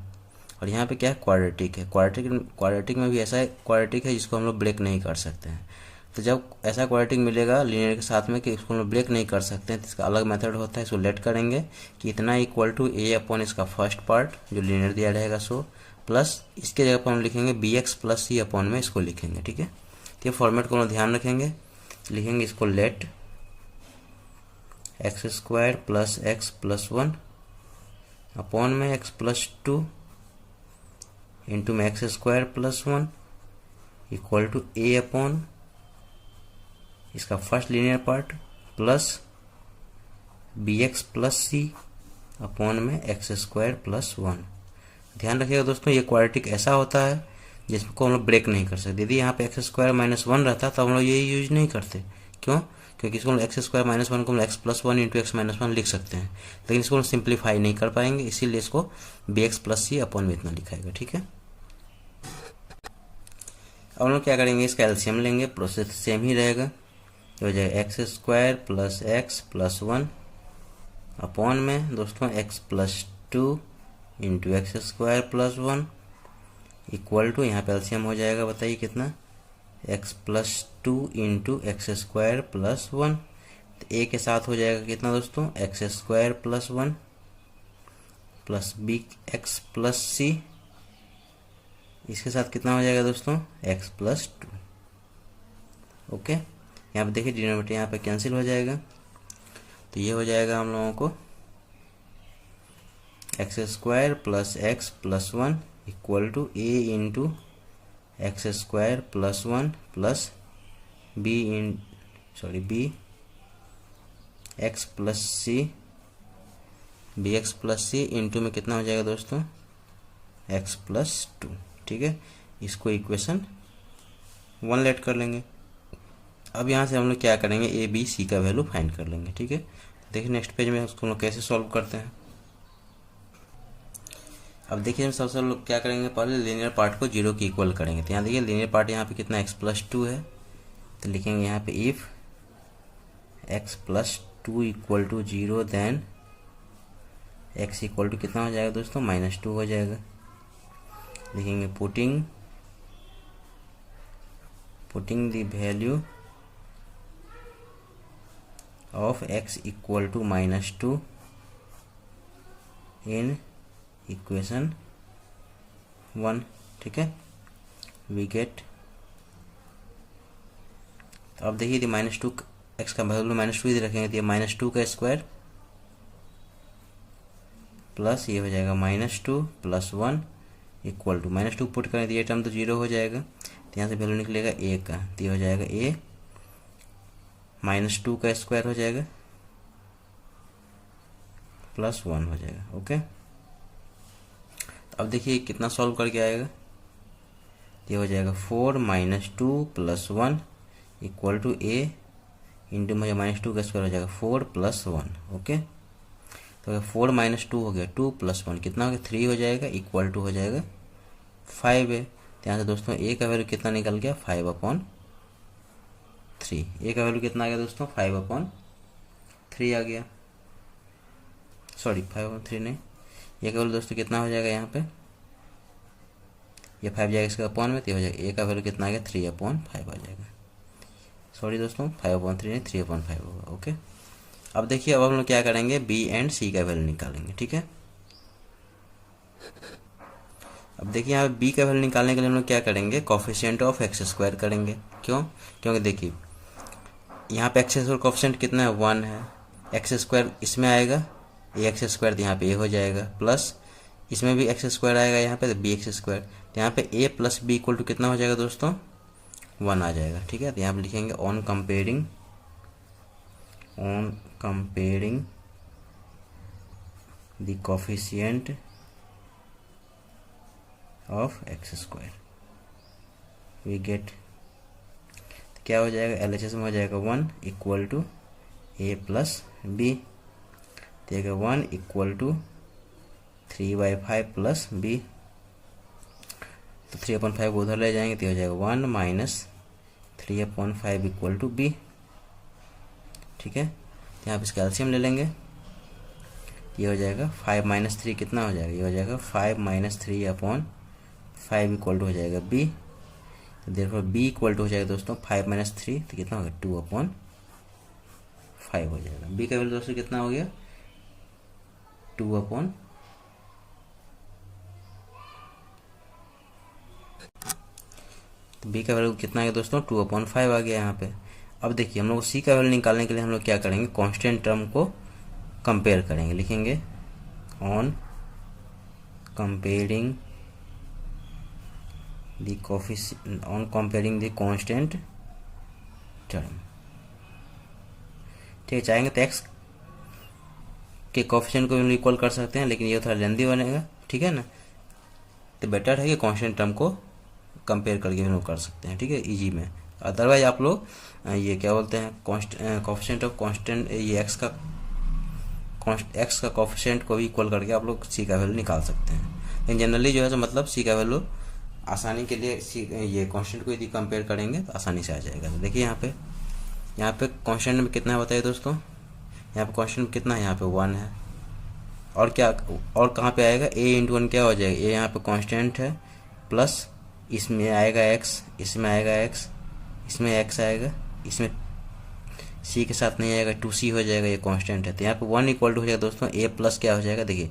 और यहाँ पे क्या है क्वाड्रेटिक है। क्वाड्रेटिक में भी ऐसा है क्वाड्रेटिक है जिसको हम लोग ब्रेक नहीं कर सकते हैं। तो जब ऐसा क्वाड्रेटिक मिलेगा लीनियर के साथ में कि इसको हम लोग ब्रेक नहीं कर सकते हैं, तो इसका अलग मेथड होता है। इसको लेट करेंगे कि इतना इक्वल टू a अपॉन इसका फर्स्ट पार्ट जो लीनियर दिया रहेगा सो, प्लस इसके जगह पर हम लिखेंगे bx + c अपॉन में इसको लिखेंगे। ठीक है, तो ये फॉर्मेट को हम ध्यान रखेंगे, लिखेंगे इसको लेट x² + x + 1 अपॉन में x + 2 इंटू में x² + 1 equal to a upon इसका first linear part plus bx + c upon में x² + 1। ध्यान रखिएगा दोस्तों, ये क्वाड्रेटिक ऐसा होता है जिसको हम लोग ब्रेक नहीं कर सकते। यदि यहाँ पे x² - 1 रहता तो हम लोग ये यूज नहीं करते। क्यों? क्योंकि इसको हम एक्स स्क्वायर माइनस वन को हम x plus one into x minus one लिख सकते हैं, लेकिन इसको हम सिंप्लीफाई नहीं कर पाएंगे, इसीलिए इसको B x plus c upon में इतना लिखाएगा। ठीक है, अब हम लोग क्या करेंगे, इसका एलसीएम लेंगे, प्रोसेस सेम ही रहेगा, हो जाएगा x square plus x plus one upon में दोस्तों x plus two into x square plus one equal to, यहाँ पे एलसीएम हो जाएगा, बताइए कितना, x plus two into x square plus one, तो ए के साथ हो जाएगा कितना दोस्तों, x square plus one plus b x plus c, इसके साथ कितना हो जाएगा दोस्तों, एक्स प्लस टू। ओके, यहाँ पे देखिए डिनोमिनेटर यहाँ पे कैंसिल हो जाएगा, तो ये हो जाएगा हम लोगों को x square plus x plus one equal to a into x square plus one plus b x plus c, b x plus c into में कितना हो जाएगा दोस्तों, एक्स प्लस टू। ठीक है, इसको इक्वेशन 1 लेट कर लेंगे। अब यहाँ से हम लोग क्या करेंगे, ए बी सी का वैल्यू फाइंड कर लेंगे। ठीक है, देखिए नेक्स्ट पेज में उसको हम लोग कैसे सॉल्व करते हैं। अब देखिए हम सबसे लोग क्या करेंगे, पहले लीनियर पार्ट को जीरो की इक्वल करेंगे। तो यहाँ देखिए लीनियर पार्ट यहाँ पे कितना, एक्स प्लस टू है, तो लिखेंगे यहाँ पे if x plus two equal to zero then x equal to कितना हो जाएगा दोस्तों, माइनस टू हो जाएगा। लिखेंगे putting the value of x equal to minus two in equation 1। ठीक है, वी गेट, तो अब देखिए माइनस टू एक्स का वैल्यू माइनस टू ही रखेंगे, तो ये माइनस टू का स्क्वायर प्लस ये हो जाएगा minus two plus one equal to, minus to put करें तो ये टर्म तो जीरो हो जाएगा, तो यहाँ से वैल्यू निकलेगा ए का, तो ये हो जाएगा ए माइनस टू का स्क्वायर हो जाएगा प्लस वन हो जाएगा। ओके, अब देखिए कितना सॉल्व करके आएगा, ये हो जाएगा 4 minus two plus one equal to a into मुझे माइनस टू का स्क्वायर हो जाएगा 4 प्लस वन। ओके, तो 4 माइनस टू हो गया 2 प्लस वन कितना हो गया 3 हो जाएगा, इक्वल टू हो जाएगा 5 है। तो यहाँ से दोस्तों ए का वैल्यू कितना निकल गया, 5/3। ए का वैल्यू कितना आ गया दोस्तों, 5/3 आ गया, सॉरी 5/3 नहीं, ए का वैल्यू दोस्तों कितना हो जाएगा, यहाँ पे ये 5 जाएगा इसका अपॉन में, तो हो जाएगा ए का वैल्यू कितना आ गया 3/5 आ जाएगा, सॉरी दोस्तों 5/3 नहीं 3/5 होगा। ओके, अब देखिए अब हम लोग क्या करेंगे, बी एंड सी का वैल्यू निकालेंगे। ठीक है, अब देखिए यहाँ बी का वैल्यू निकालने के लिए हम लोग क्या करेंगे, कोफिशिएंट ऑफ एक्स स्क्वायर करेंगे। क्यों, क्योंकि देखिए यहाँ पे एक्स स्क्वायर कोफिशिएंट कितना है, 1 है, एक्स स्क्वायर इसमें आएगा, ए एक्स स्क्वायर तो यहाँ पे ए हो जाएगा, प्लस इसमें भी एक्स स्क्वायर आएगा यहाँ पे, तो बी एक्स स्क्वायर, तो यहाँ पे ए प्लस बी इक्वल टू कितना हो जाएगा दोस्तों, 1 आ जाएगा। ठीक है, तो यहाँ पे लिखेंगे on comparing the coefficient of x square we get, तो क्या हो जाएगा, एलएचएस में हो जाएगा 1 equal to a plus b, देगा 1 इक्वल टू 3/5 प्लस बी, तो 3/5 उधर ले जाएंगे तो हो जाएगा 1 माइनस 3/5 इक्वल टू बी। ठीक है, तो यहाँ पे इसका एलसीएम ले लेंगे, ये हो जाएगा 5 माइनस 3 कितना हो जाएगा, ये हो जाएगा 5 माइनस 3/5 इक्वल टू हो जाएगा बी, तो देखो बी इक्वल टू हो जाएगा दोस्तों 5 माइनस 3 तो कितना होगा 2/5 हो जाएगा। बी का वैल्यू दोस्तों कितना हो गया 2/5, तो बी का वैल्यू कितना आ गया दोस्तों 2/5 आ गया यहाँ पे। अब देखिए हम लोग सी का वैल्यू निकालने के लिए हम लोग क्या करेंगे, कांस्टेंट टर्म को कंपेयर करेंगे, लिखेंगे on comparing the constant term. ठीक है, चाहेंगे तो एक्स के कोफिशिएंट को भी इक्वल कर सकते हैं, लेकिन ये थोड़ा लेंदी बनेगा। ठीक है ना, तो बेटर है कि कांस्टेंट टर्म को कंपेयर करके भी हम लोग कर सकते हैं। ठीक है, इजी में अदरवाइज आप लोग ये क्या बोलते हैं कोफिशिएंट ऑफ कांस्टेंट, ये एक्स का कोफिशिएंट को भी इक्वल करके आप लोग सी का वैल्यू निकाल सकते हैं। लेकिन जनरली जो है तो मतलब सी का वैल्यू आसानी के लिए ये कांस्टेंट को यदि कंपेयर करेंगे तो आसानी से आ जाएगा। तो देखिए यहाँ पे कांस्टेंट में कितना है बताइए दोस्तों, यहाँ पे कांस्टेंट में कितना है, यहाँ पे 1 है। और क्या, और कहाँ पे आएगा, a इंटू 1 क्या हो जाएगा, a यहाँ पे कांस्टेंट है, प्लस इसमें आएगा x, इसमें आएगा x, इसमें x आएगा, इसमें c के साथ नहीं आएगा, 2c हो जाएगा, ये कांस्टेंट है। तो यहाँ पे 1 इक्वल टू हो जाएगा दोस्तों a प्लस क्या हो जाएगा, देखिए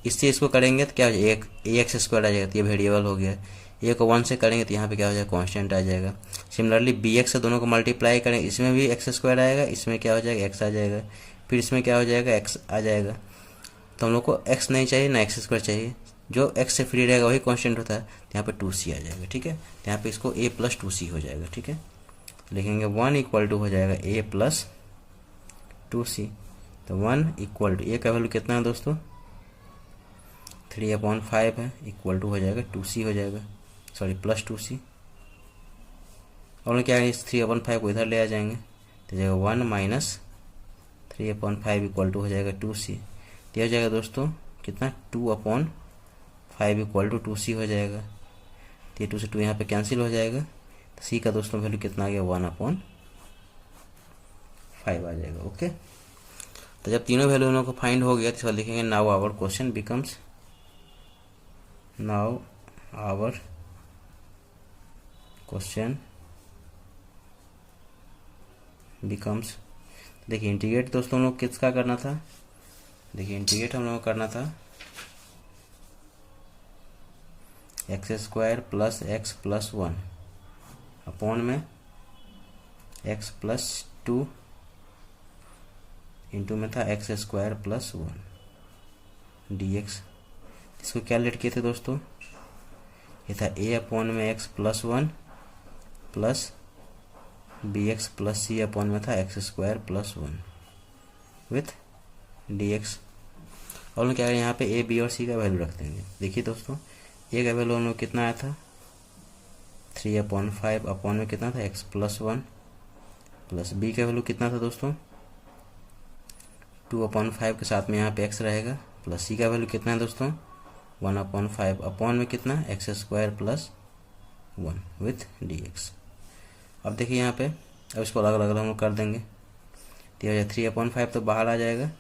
इससे इसको करेंगे तो क्या हो जाएगा, ax स्क्वायर आ जाएगा, तो ये वेरिएबल हो गया। a को 1 से करेंगे तो यहाँ पे क्या हो जाएगा, कांस्टेंट आ जाएगा। सिमिलरली bx से दोनों को मल्टीप्लाई करेंगे, इसमें भी x स्क्वायर आएगा, इसमें क्या हो जाएगा, x आ जाएगा, फिर इसमें क्या हो जाएगा, x आ जाएगा। तो हम लोग को x नहीं चाहिए ना x स्क्वायर चाहिए, जो x से फ्री रहेगा वही कांस्टेंट होता है। तो यहाँ पे 2c आ जाएगा, ठीक है। तो यहाँ पे इसको a प्लस 2c हो जाएगा, ठीक है। लिखेंगे 1 इक्वल टू हो जाएगा a प्लस 2c। तो 1 इक्वल टू, a का वैल्यू कितना है दोस्तों, 3/5 है, इक्वल टू हो जाएगा 2c हो जाएगा, सॉरी प्लस 2c। और क्या है, इस 3/5 को इधर ले आ जाएंगे तो जाएगा 1 माइनस 3/5 इक्वल टू हो जाएगा 2c। तो हो जाएगा दोस्तों कितना, 2/5 इक्वल टू 2c हो जाएगा। तो ये 2 से 2 यहाँ पे कैंसिल हो जाएगा। तो c का दोस्तों वैल्यू कितना आ गया, 1/5 आ जाएगा, ओके। तो जब तीनों वैल्यू उन को फाइंड हो गया तो इसका लिखेंगे now our question becomes, now our question becomes, देखिए इंटीग्रेट दोस्तों हम लोग किसका करना था, देखिए इंटीग्रेट हम लोग को करना था x square plus x plus 1 upon में एक्स प्लस 2 इंटू में था एक्स स्क्वायर प्लस 1 dx। इसको क्या लेट किए थे दोस्तों, ये था a अपॉन में x plus 1 plus b x plus c upon में था x square plus 1 with dx। और हम क्या करें, यहाँ पे a b और c का वैल्यू रख देंगे। देखिए दोस्तों a का वैल्यू हम लोग कितना आया था, 3/5 अपॉन में कितना था एक्स प्लस 1 प्लस b का वैल्यू कितना था दोस्तों, 2/5 के साथ में यहाँ पे x रहेगा, प्लस c का वैल्यू कितना है दोस्तों, 1/5 अपॉन में कितना x square plus 1 with dx। अब देखिए यहाँ पे, अब इसको अलग अलग हम लोग कर देंगे। तो ये हो जाएगा 3/5 तो बाहर आ जाएगा,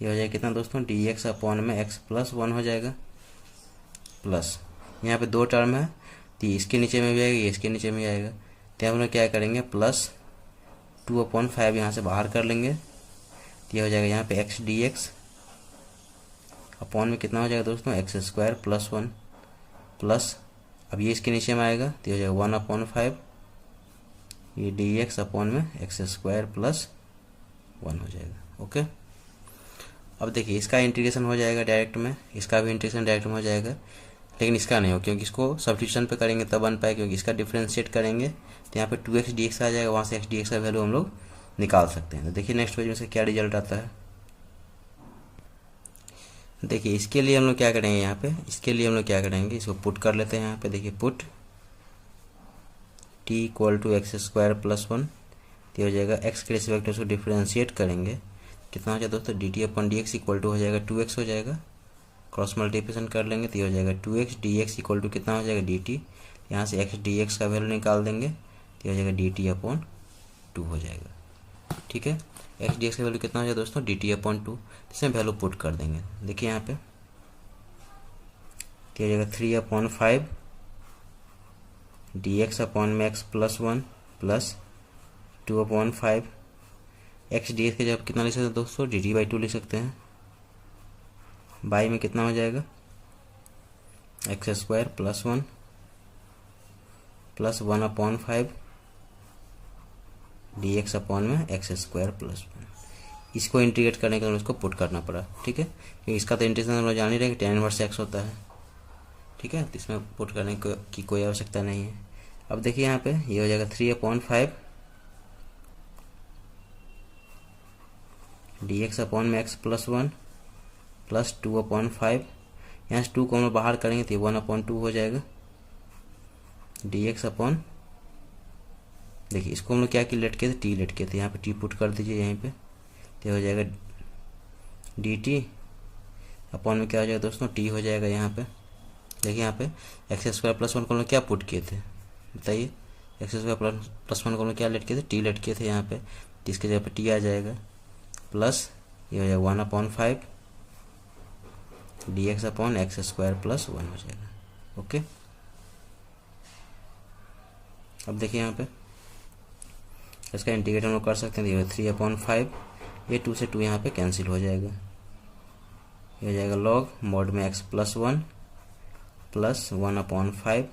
ये हो जाएगा कितना दोस्तों, dx अपॉन में x प्लस 1 हो जाएगा, प्लस यहाँ पे 2 टर्म है तो इसके नीचे में भी आएगा, ये इसके नीचे में आएगा। तो हम लोग क्या करेंगे, प्लस 2/5 यहाँ से बाहर कर लेंगे, तो ये हो जाएगा यहाँ पे x dx अपॉन में कितना हो जाएगा दोस्तों, एक्स स्क्वायर प्लस 1 प्लस, अब ये इसके नीचे में आएगा तो ये हो जाएगा 1/5 ये dx अपॉन में एक्स स्क्वायर प्लस 1 हो जाएगा, ओके। अब देखिए इसका इंटीग्रेशन हो जाएगा डायरेक्ट में, इसका भी इंटीग्रेशन डायरेक्ट में हो जाएगा, लेकिन इसका नहीं हो क्योंकि इसको सब्स्टिट्यूशन पे करेंगे तब बन पाए, क्योंकि इसका डिफरेंशिएट करेंगे तो यहाँ पे 2x dx आ जाएगा, वहाँ से x dx का वैल्यू हम लोग निकाल सकते हैं। तो देखिए नेक्स्ट पेज में से क्या रिजल्ट आता है। देखिए इसके लिए हम लोग क्या करेंगे, यहाँ पे इसके लिए हम लोग क्या करेंगे, इसको पुट कर लेते हैं यहाँ पे। देखिए put t equal to x square plus 1, तो हो जाएगा x के रिस्पेक्ट उसको डिफरेंशिएट करेंगे, कितना हो जाएगा दोस्तों, dt/dx इक्वल टू हो जाएगा 2x हो जाएगा, क्रॉस मल्टीप्लिकेशन कर लेंगे तो हो जाएगा 2x dx इक्वल टू कितना हो जाएगा dt, यहाँ से x dx का वैल्यू निकाल देंगे तो हो जाएगा dt/2 हो जाएगा, ठीक है। x dx का वैल्यू कितना हो जाएगा दोस्तों, dt/2, इसमें वैल्यू पुट कर देंगे। देखिए यहाँ पे तो हो जाएगा 3/5 dx अपॉन में x plus 1 plus 2/5 x dx के जब कितना लिख सकते हैं दोस्तों, dt/2 लिख सकते हैं, बाई में कितना हो जाएगा x square plus 1 plus 1/5 dx upon में एक्स स्क्वायर प्लस 1। इसको इंटीग्रेट करने के लिए उसको पुट करना पड़ा, ठीक है, क्योंकि इसका तो इंटीग्रेशन हम लोग जान ही रहे कि tan इनवर्स x होता है, ठीक है। तो इसमें पुट करने की कोई आवश्यकता नहीं है। अब देखिए यहाँ पे ये हो जाएगा 3/5 dx अपॉन में x प्लस 1 प्लस 2/5, यहाँ से 2 को हम लोग बाहर करेंगे तो 1/2 हो जाएगा dx अपॉन देखिए इसको हम लोग क्या की लेट किए थे, टी लेट किए थे, यहाँ पे टी पुट कर दीजिए यहीं पे, तो हो जाएगा डी टी अपॉन में क्या हो जाएगा दोस्तों, टी हो जाएगा यहाँ पे। देखिए यहाँ पे एक्स स्क्वायर प्लस वन को हम लोग क्या पुट किए थे, बताइए, एक्स स्क्वायर प्लस वन को हम लोग क्या लेट किए थे, टी लेट किए थे यहाँ पे, तो इसके जगह पे टी आ जाएगा, प्लस ये हो जाएगा 1/5 D x upon x square plus one हो जाएगा। ओके, अब देखिए यहाँ पे इसका इंटीग्रेट हम लोग कर सकते हैं, 3/5, ये 2 से 2 यहाँ पे कैंसिल हो जाएगा, ये हो जाएगा लॉग मॉड में x plus one plus 1/5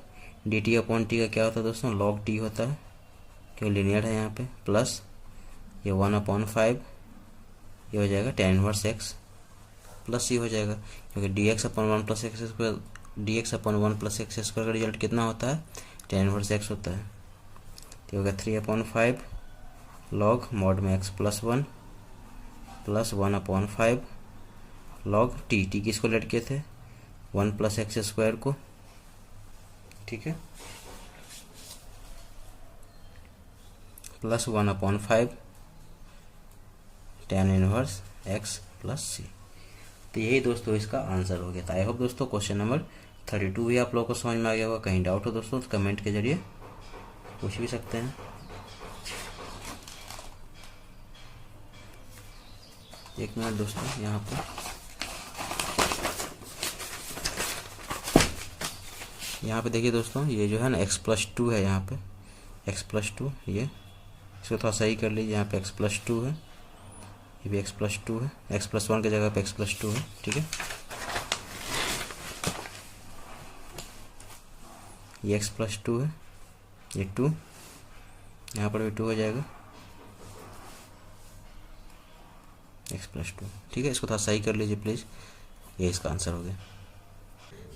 D T upon T का क्या होता है दोस्तों, लॉग टी होता है क्योंकि लीनियर है यहाँ पे, प्लस ये 1/5, ये हो जाएगा tan इनवर्स एक्स प्लस ये हो जाएगा, क्योंकि D x upon one plus x square, D x upon one plus x square का रिजल्ट कितना होता है, tan इनवर्स एक्स होता है। तो होगा 3/5 लॉग मॉड में x plus one plus 1/5 log t, t किसको लेट किए थे, 1 प्लस एक्स स्क्वायर को, ठीक है, plus 1/5 tan inverse x plus c. तो यही दोस्तों इसका आंसर हो गया था। आई होप दोस्तों क्वेश्चन नंबर 32 भी आप लोगों को समझ में आ गया होगा। कहीं डाउट हो दोस्तों तो कमेंट के जरिए पूछ भी सकते हैं। एक मिनट दोस्तों, यहाँ पे देखिए दोस्तों, ये जो है ना x+2 है, यहाँ पे x+2, ये इसको थोड़ा सही कर लीजिए, यहाँ पे x+2 है, ये भी x+2 है, x+1 की जगह पे x+2 है, ठीक है, ये x+2 है, ये 2, यहाँ पर भी 2 हो जाएगा, x+2, ठीक है, इसको थोड़ा सही कर लीजिए प्लीज़, ये इसका आंसर हो गया।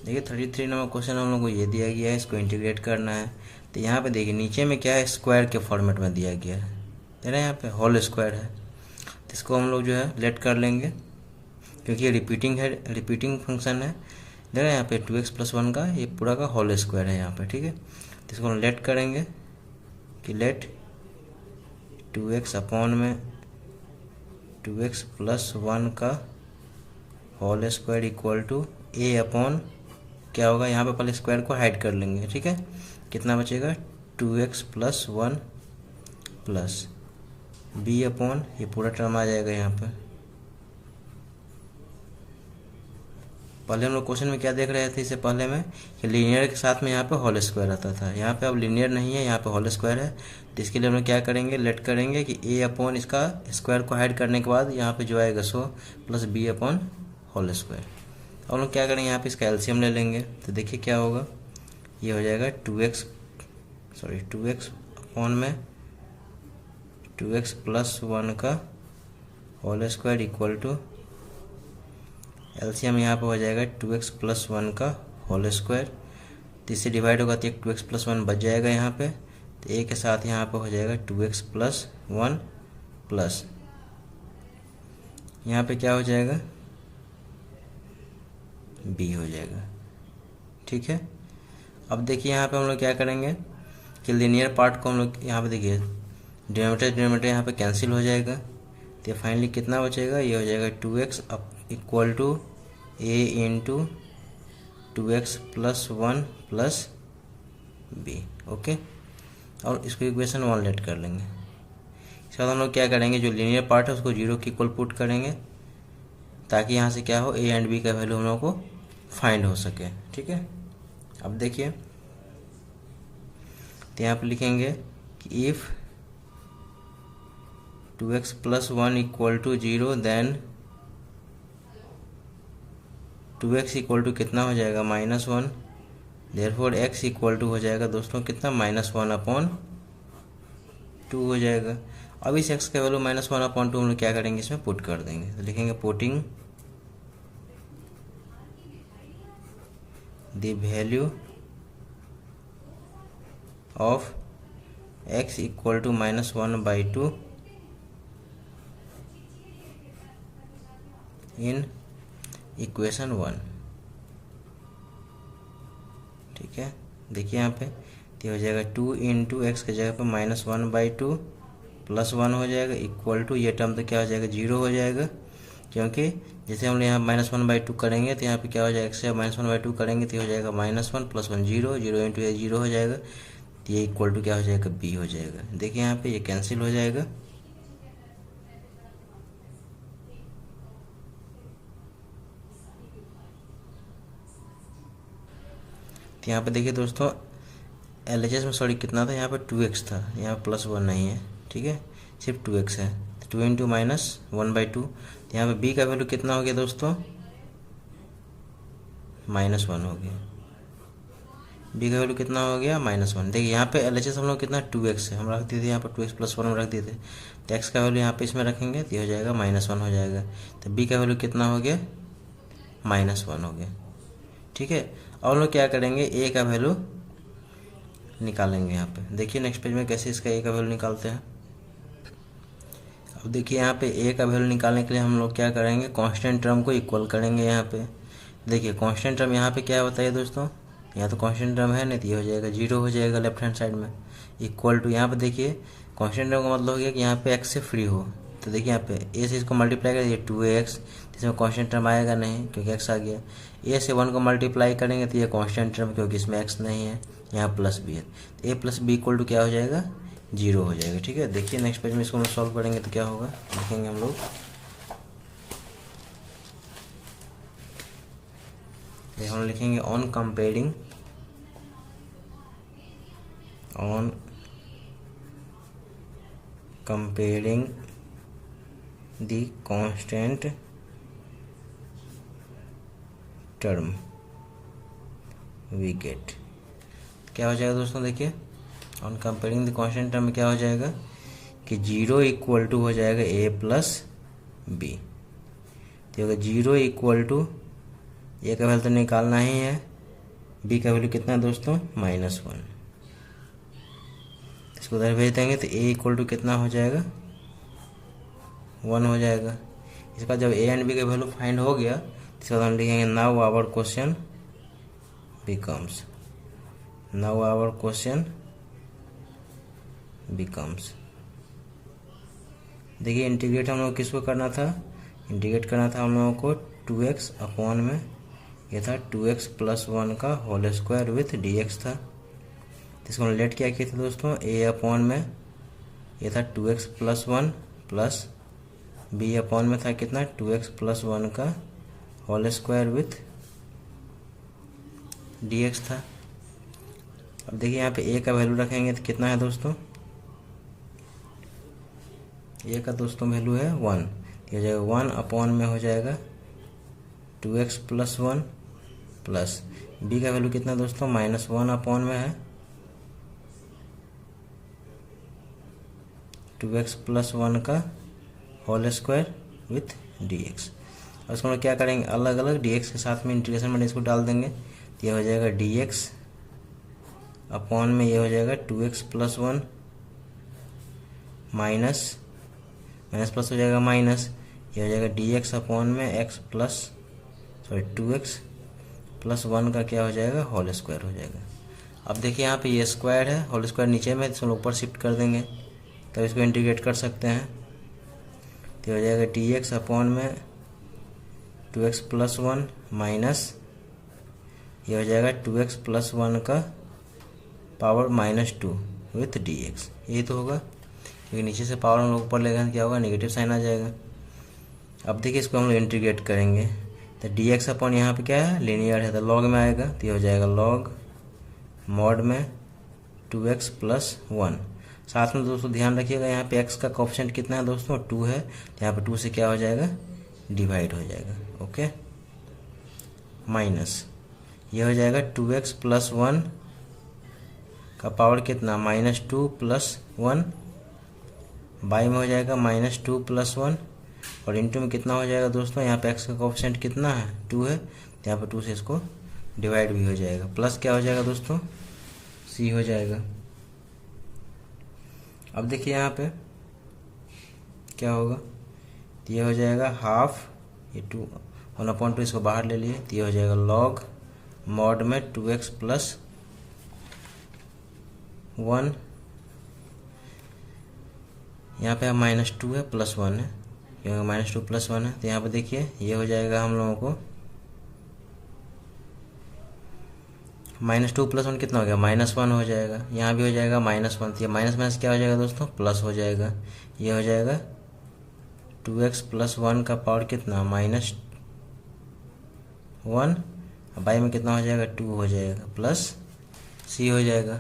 देखिए 33 नंबर क्वेश्चन हम लोग को ये दिया गया है, इसको इंटीग्रेट करना है। तो यहाँ पे देखिए नीचे में क्या है, स्क्वायर के फॉर्मेट में दिया गया है, देख रहे हैं यहाँ पे होल स्क्वायर है, तो इसको हम लोग जो है लेट कर लेंगे, क्योंकि ये रिपीटिंग है, रिपीटिंग फंक्शन है, देख रहे हैं यहाँ पे 2x + 1 का ये पूरा का होल स्क्वायर है यहाँ पे, ठीक है। तो इसको हम लेट करेंगे कि लेट 2x अपॉन में 2x + 1 का whole square equal to a upon क्या होगा, यहाँ पे पहले स्क्वायर को हाइड कर लेंगे, ठीक है, कितना बचेगा 2x + 1 प्लस b अपॉन ये पूरा टर्म आ जाएगा यहाँ पे। पहले हम लोग क्वेश्चन में क्या देख रहे थे इससे पहले में कि लीनियर के साथ में यहाँ पे होल स्क्वायर आता था, यहाँ पे अब लीनियर नहीं है, यहाँ पे होल स्क्वायर है, तो इसके लिए हम लोग क्या करेंगे, लेट करेंगे कि a अपॉन इसका स्क्वायर को हाइड करने के बाद यहाँ पे जो आएगा 100 plus b upon whole square. अब हम लोग क्या करेंगे, यहाँ पे इसका एलसीएम ले लेंगे, तो देखिए क्या होगा, ये हो जाएगा 2x अपॉन में 2x + 1 का whole square equal to LCM यहाँ पे हो जाएगा 2x + 1 का होल स्क्वायर, तो इससे डिवाइड होगा तो एक 2x + 1 बच जाएगा यहाँ पे, तो a के साथ यहाँ पे हो जाएगा 2x + 1 प्लस यहाँ पे क्या हो जाएगा b हो जाएगा, ठीक है। अब देखिए यहाँ पे हम लोग क्या करेंगे कि लीनियर पार्ट को हम लोग यहाँ पे देखिए डिनोमिनेटर यहाँ पे कैंसिल हो जाएगा, तो फाइनली कितना बचेगा, ये हो जाएगा 2x equal to a into 2x + 1 plus b, okay. और इसको इक्वेशन 1 लेट कर लेंगे। इसके बाद हम लोग क्या करेंगे, जो लीनियर पार्ट है उसको 0 के इक्वल पुट करेंगे, ताकि यहाँ से क्या हो, a एंड b का वैल्यू हम लोग को फाइंड हो सके, ठीक है। अब देखिए तो यहाँ पर लिखेंगे कि if 2x + 1 equal to 0 then 2x equal to कितना हो जाएगा -1, देयरफॉर x इक्वल टू हो जाएगा दोस्तों कितना -1/2 हो जाएगा। अब इस x का वैल्यू -1/2 हम लोग क्या करेंगे, इसमें पुट कर देंगे, तो लिखेंगे putting the value of x equal to -1/2 in equation 1, ठीक है। देखिए यहाँ पे तो हो जाएगा 2 इंटू एक्स की जगह पर -1/2 +1 हो जाएगा इक्वल टू, ये टर्म तो क्या हो जाएगा 0 हो जाएगा, क्योंकि जैसे हम यहाँ -1/2 करेंगे तो यहाँ पे क्या हो जाएगा, एक्स से -1/2 करेंगे तो हो जाएगा -1 + 1 0, 0 इंटू ये 0 हो जाएगा, तो ये इक्वल टू क्या हो जाएगा बी हो जाएगा। देखिए यहाँ पे ये कैंसिल हो जाएगा। तो यहाँ पे देखिए दोस्तों LHS में सॉरी कितना था, यहाँ पे 2x था, यहाँ +1 नहीं है, ठीक है, सिर्फ 2x है, 2 इंटू -1/2। तो यहाँ पे b का वैल्यू कितना हो गया दोस्तों, -1 हो गया, b का वैल्यू कितना हो गया -1। देखिए यहाँ पे LHS हम लोग कितना 2x है, हम रख दिए थे यहाँ पर 2x + 1 हम रख दिए थे, तो x का वैल्यू यहाँ पे इसमें रखेंगे तो हो जाएगा -1 हो जाएगा, तो b का वैल्यू कितना हो गया -1 हो गया, ठीक है। और लोग क्या करेंगे a का वैल्यू निकालेंगे यहाँ पे। देखिए नेक्स्ट पेज में कैसे इसका a का वैल्यू निकालते हैं। अब देखिए यहाँ पे a का वैल्यू निकालने के लिए हम लोग क्या करेंगे, कांस्टेंट टर्म को इक्वल करेंगे यहाँ पे। देखिए कांस्टेंट टर्म यहाँ पे क्या होता है दोस्तों, यहाँ तो कांस्टेंट टर्म है नहीं, तो ये हो जाएगा 0 हो जाएगा लेफ्ट हैंड साइड में, इक्वल टू यहाँ पे देखिए कांस्टेंट टर्म का मतलब हो गया कि यहाँ पे x से फ्री हो, तो देखिए यहाँ पे a से इसको मल्टीप्लाई करेंगे 2x, इसमें कांस्टेंट टर्म आएगा नहीं क्योंकि x आ गया, a से 1 को मल्टीप्लाई करेंगे तो ये कांस्टेंट टर्म क्योंकि इसमें x नहीं है, यहाँ प्लस b है, तो a + b इक्वल टू क्या हो जाएगा 0 हो जाएगा, ठीक है। देखिए नेक्स्ट पेज में इसको हम सॉल्व करेंगे तो क्या होगा, देखेंगे हम लोग। हम लिखेंगे on comparing the constant term we get, क्या हो जाएगा दोस्तों, देखिए on comparing the constant term में क्या हो जाएगा कि 0 इक्वल टू हो जाएगा a + b, तो होगा 0 इक्वल टू a का वैल्यू तो निकालना ही है, b का वैल्यू कितना है दोस्तों -1, इसको उधर भेज देंगे तो a इक्वल टू कितना हो जाएगा 1 हो जाएगा। इसका जब a एंड b का वैल्यू फाइंड हो गया तो इसका हम लिखेंगे नाउ आवर क्वेश्चन बिकम्स, देखिए इंटीग्रेट हम लोग किसको करना था, इंटीग्रेट करना था हम लोगों को 2x अपॉन में ये था 2x + 1 का होल स्क्वायर विथ dx था, तो इसको लेट क्या किया था दोस्तों, a अपॉन में ये था 2x + 1 प्लस b अपॉन में था कितना 2x + 1 का होल स्क्वायर विथ dx था। अब देखिए यहाँ पे a का वैल्यू रखेंगे तो कितना है दोस्तों, a का दोस्तों वैल्यू है 1, हो जाएगा 1 अपॉन में हो जाएगा 2x + 1 प्लस b का वैल्यू कितना दोस्तों -1 अपॉन में है 2x + 1 का होल स्क्वायर विथ dx। और इसको हम क्या करेंगे, अलग अलग dx के साथ में इंटीग्रेशन में इसको डाल देंगे, तो ये हो जाएगा dx अपॉन में ये हो जाएगा 2x + 1 माइनस प्लस हो जाएगा माइनस, ये हो जाएगा dx अपॉन में 2x + 1 का क्या हो जाएगा होल स्क्वायर हो जाएगा। अब देखिए यहाँ पे ये स्क्वायर है, होल स्क्वायर नीचे में, इसको ऊपर शिफ्ट कर देंगे तब इसको इंटीग्रेट कर सकते हैं, तो हो जाएगा dx अपॉन में 2x + 1 माइनस ये हो जाएगा 2x + 1 का पावर -2 विथ dx, यही तो होगा क्योंकि नीचे से पावर हम लोग ऊपर लेगा क्या होगा नेगेटिव साइन आ जाएगा। अब देखिए इसको हम लोग इंटीग्रेट करेंगे तो dx अपॉन यहाँ पे क्या है लीनियर है तो लॉग में आएगा, तो ये हो जाएगा लॉग मॉड में 2x + 1। साथ में दोस्तों ध्यान रखिएगा यहाँ पे x का कोएफिशिएंट कितना है दोस्तों 2 है, तो यहाँ पे 2 से क्या हो जाएगा डिवाइड हो जाएगा, ओके, माइनस ये हो जाएगा 2x + 1 का पावर कितना -2 + 1 बाई में हो जाएगा -2 + 1 और इंटू में कितना हो जाएगा दोस्तों, यहाँ पे x का कोएफिशिएंट कितना है 2 है, तो यहाँ पे 2 से इसको डिवाइड भी हो जाएगा, प्लस क्या हो जाएगा दोस्तों c हो जाएगा। अब देखिए यहाँ पे क्या होगा, तो ये हो जाएगा हाफ, ये 1/2 इसको बाहर ले लिए, तो ये हो जाएगा लॉग मॉड में 2x + 1, यहाँ पे -2 है +1 है, क्योंकि -2 +1 है, तो यहाँ पे देखिए ये हो जाएगा हम लोगों को -2 + 1 कितना हो गया, -1 हो जाएगा। यहाँ भी हो जाएगा -1, तो ये माइनस माइनस क्या हो जाएगा दोस्तों, प्लस हो जाएगा। ये हो जाएगा 2x + 1 का पावर कितना, -1, बाई में कितना हो जाएगा, 2 हो जाएगा, प्लस c हो जाएगा।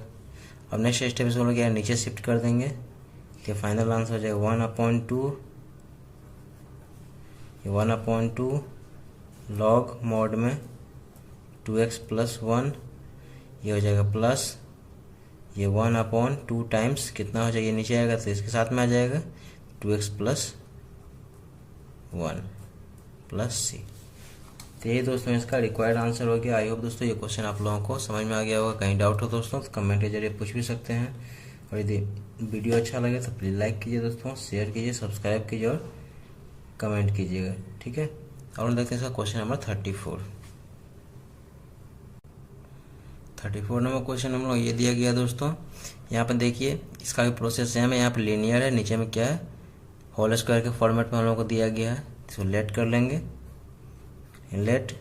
अब नेक्स्ट स्टेप इसको लोग क्या नीचे शिफ्ट कर देंगे, कि फाइनल आंसर हो जाएगा 1/2 लॉग मॉड में 2x + 1, ये हो जाएगा प्लस ये 1/2 टाइम्स कितना हो जाएगा, ये नीचे आएगा तो इसके साथ में आ जाएगा 2x + 1 प्लस c। तो ये दोस्तों इसका रिक्वायर्ड आंसर हो गया। आई होप दोस्तों ये क्वेश्चन आप लोगों को समझ में आ गया होगा। कहीं डाउट हो दोस्तों तो कमेंट के जरिए पूछ भी सकते हैं। और यदि वीडियो अच्छा लगे तो प्लीज़ लाइक कीजिए दोस्तों, शेयर कीजिए, सब्सक्राइब कीजिए और कमेंट कीजिएगा, ठीक है। और देखते हैं इसका क्वेश्चन नंबर 34 नंबर क्वेश्चन हम लोग ये दिया गया दोस्तों। यहाँ पर देखिए इसका भी प्रोसेस सेम है। यहाँ पर लीनियर है, नीचे में क्या है, होल स्क्वायर के फॉर्मेट में हम लोग को दिया गया है। इसको लेट कर लेंगे, लेट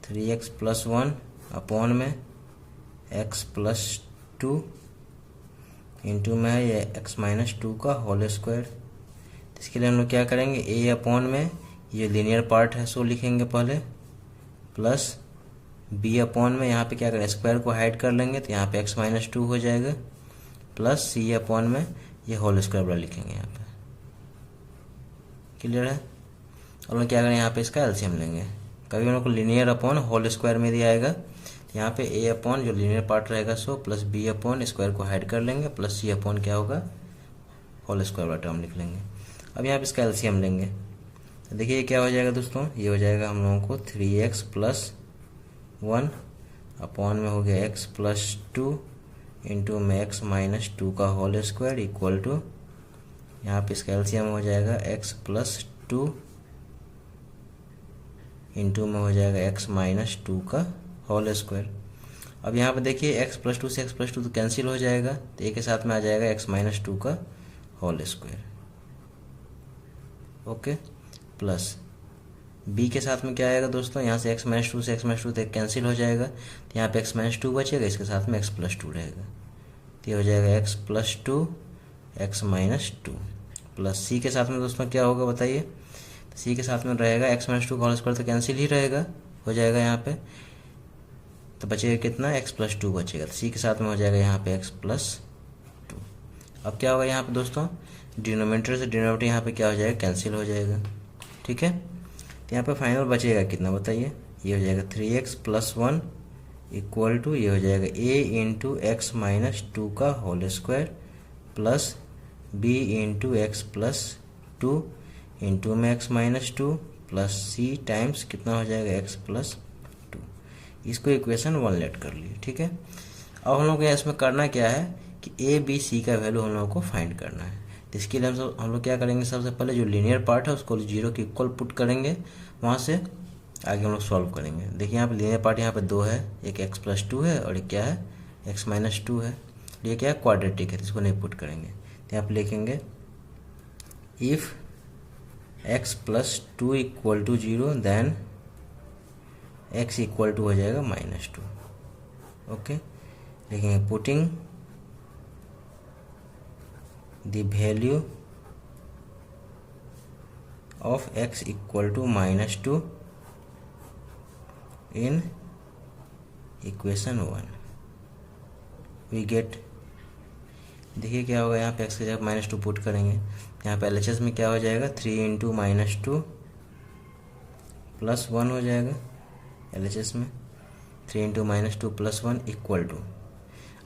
3x + 1 अपॉन में x + 2 इंटू में है ये x - 2 का होल स्क्वायर। इसके लिए हम लोग क्या करेंगे, a अपॉन में ये लीनियर पार्ट है सो लिखेंगे पहले, प्लस b अपॉन में यहाँ पे क्या करें, स्क्वायर को हाइड कर लेंगे तो यहाँ पे x - 2 हो जाएगा, प्लस c अपॉन में ये होल स्क्वायर वाला लिखेंगे यहाँ पे। क्लियर है। और लोग क्या करें, यहाँ पे इसका एलसीएम लेंगे। कभी हम लोग को लीनियर अपॉन होल स्क्वायर में दिया आएगा, यहाँ पे a अपॉन जो लीनियर पार्ट रहेगा so plus b upon square को हाइड कर लेंगे, प्लस c अपॉन क्या होगा, होल स्क्वायर वाला टर्म लिख लेंगे। अब यहाँ पे इसका एलसीएम लेंगे तो देखिए ये क्या हो जाएगा दोस्तों, ये हो जाएगा हम लोगों को 3x + 1 अपॉन में हो गया x + 2 इंटू में x - 2 का होल स्क्वायर इक्वल टू, यहाँ पे इसका एलसीएम हो जाएगा x + 2 इंटू में हो जाएगा x - 2 का होल स्क्वायर। अब यहाँ पे देखिए x + 2 से x + 2 तो कैंसिल हो जाएगा, तो एक के साथ में आ जाएगा x - 2 का whole square, okay. Plus b के साथ में क्या आएगा दोस्तों, यहाँ से x - 2 से x - 2 तो कैंसिल हो जाएगा, तो यहाँ पे x - 2 बचेगा, इसके साथ में x + 2 रहेगा, तो ये हो जाएगा x + 2 x - 2 प्लस c के साथ में दोस्तों क्या होगा बताइए, c के साथ में रहेगा x - 2 का होल स्क्वायर तो कैंसिल ही रहेगा, हो जाएगा यहाँ पे, तो बचेगा कितना, x + 2 बचेगा, तो c के साथ में हो जाएगा यहाँ पे x + 2। अब क्या होगा यहाँ पे दोस्तों, डिनोमिनेटर से डिनोमिनेटर यहाँ पे क्या हो जाएगा, कैंसिल हो जाएगा, ठीक है। तो यहाँ पे फाइनल बचेगा कितना बताइए, ये हो जाएगा 3x + 1 इक्वल टू ये हो जाएगा a इंटू x - 2 का whole square plus b into x + 2 into में x - 2 प्लस c टाइम्स कितना हो जाएगा x + 2। इसको इक्वेशन 1 लेट कर लिए, ठीक है। अब हम लोग को इसमें करना क्या है कि a b c का वैल्यू हम लोगों को फाइंड करना है। तो इसके लिए हम लोग क्या करेंगे, सबसे पहले जो लीनियर पार्ट है उसको 0 के इक्वल पुट करेंगे, वहाँ से आगे हम लोग सॉल्व करेंगे। देखिए यहाँ पे लीनियर पार्ट यहाँ पे 2 है, एक x + 2 है और एक क्या है x - 2 है, ये क्या है क्वाड्रेटिक है, इसको नहीं पुट करेंगे। तो यहाँ पे लिखेंगे इफ x + 2 = 0 देन x = हो जाएगा -2, ओके। लिखेंगे putting the value of x = -2 in equation 1 we get, देखिए क्या होगा, यहाँ पे x की जगह -2 पुट करेंगे, यहाँ पे LHS में क्या हो जाएगा 3 इंटू -2 प्लस 1 हो जाएगा, LHS में 3 इंटू -2 प्लस 1 इक्वल टू।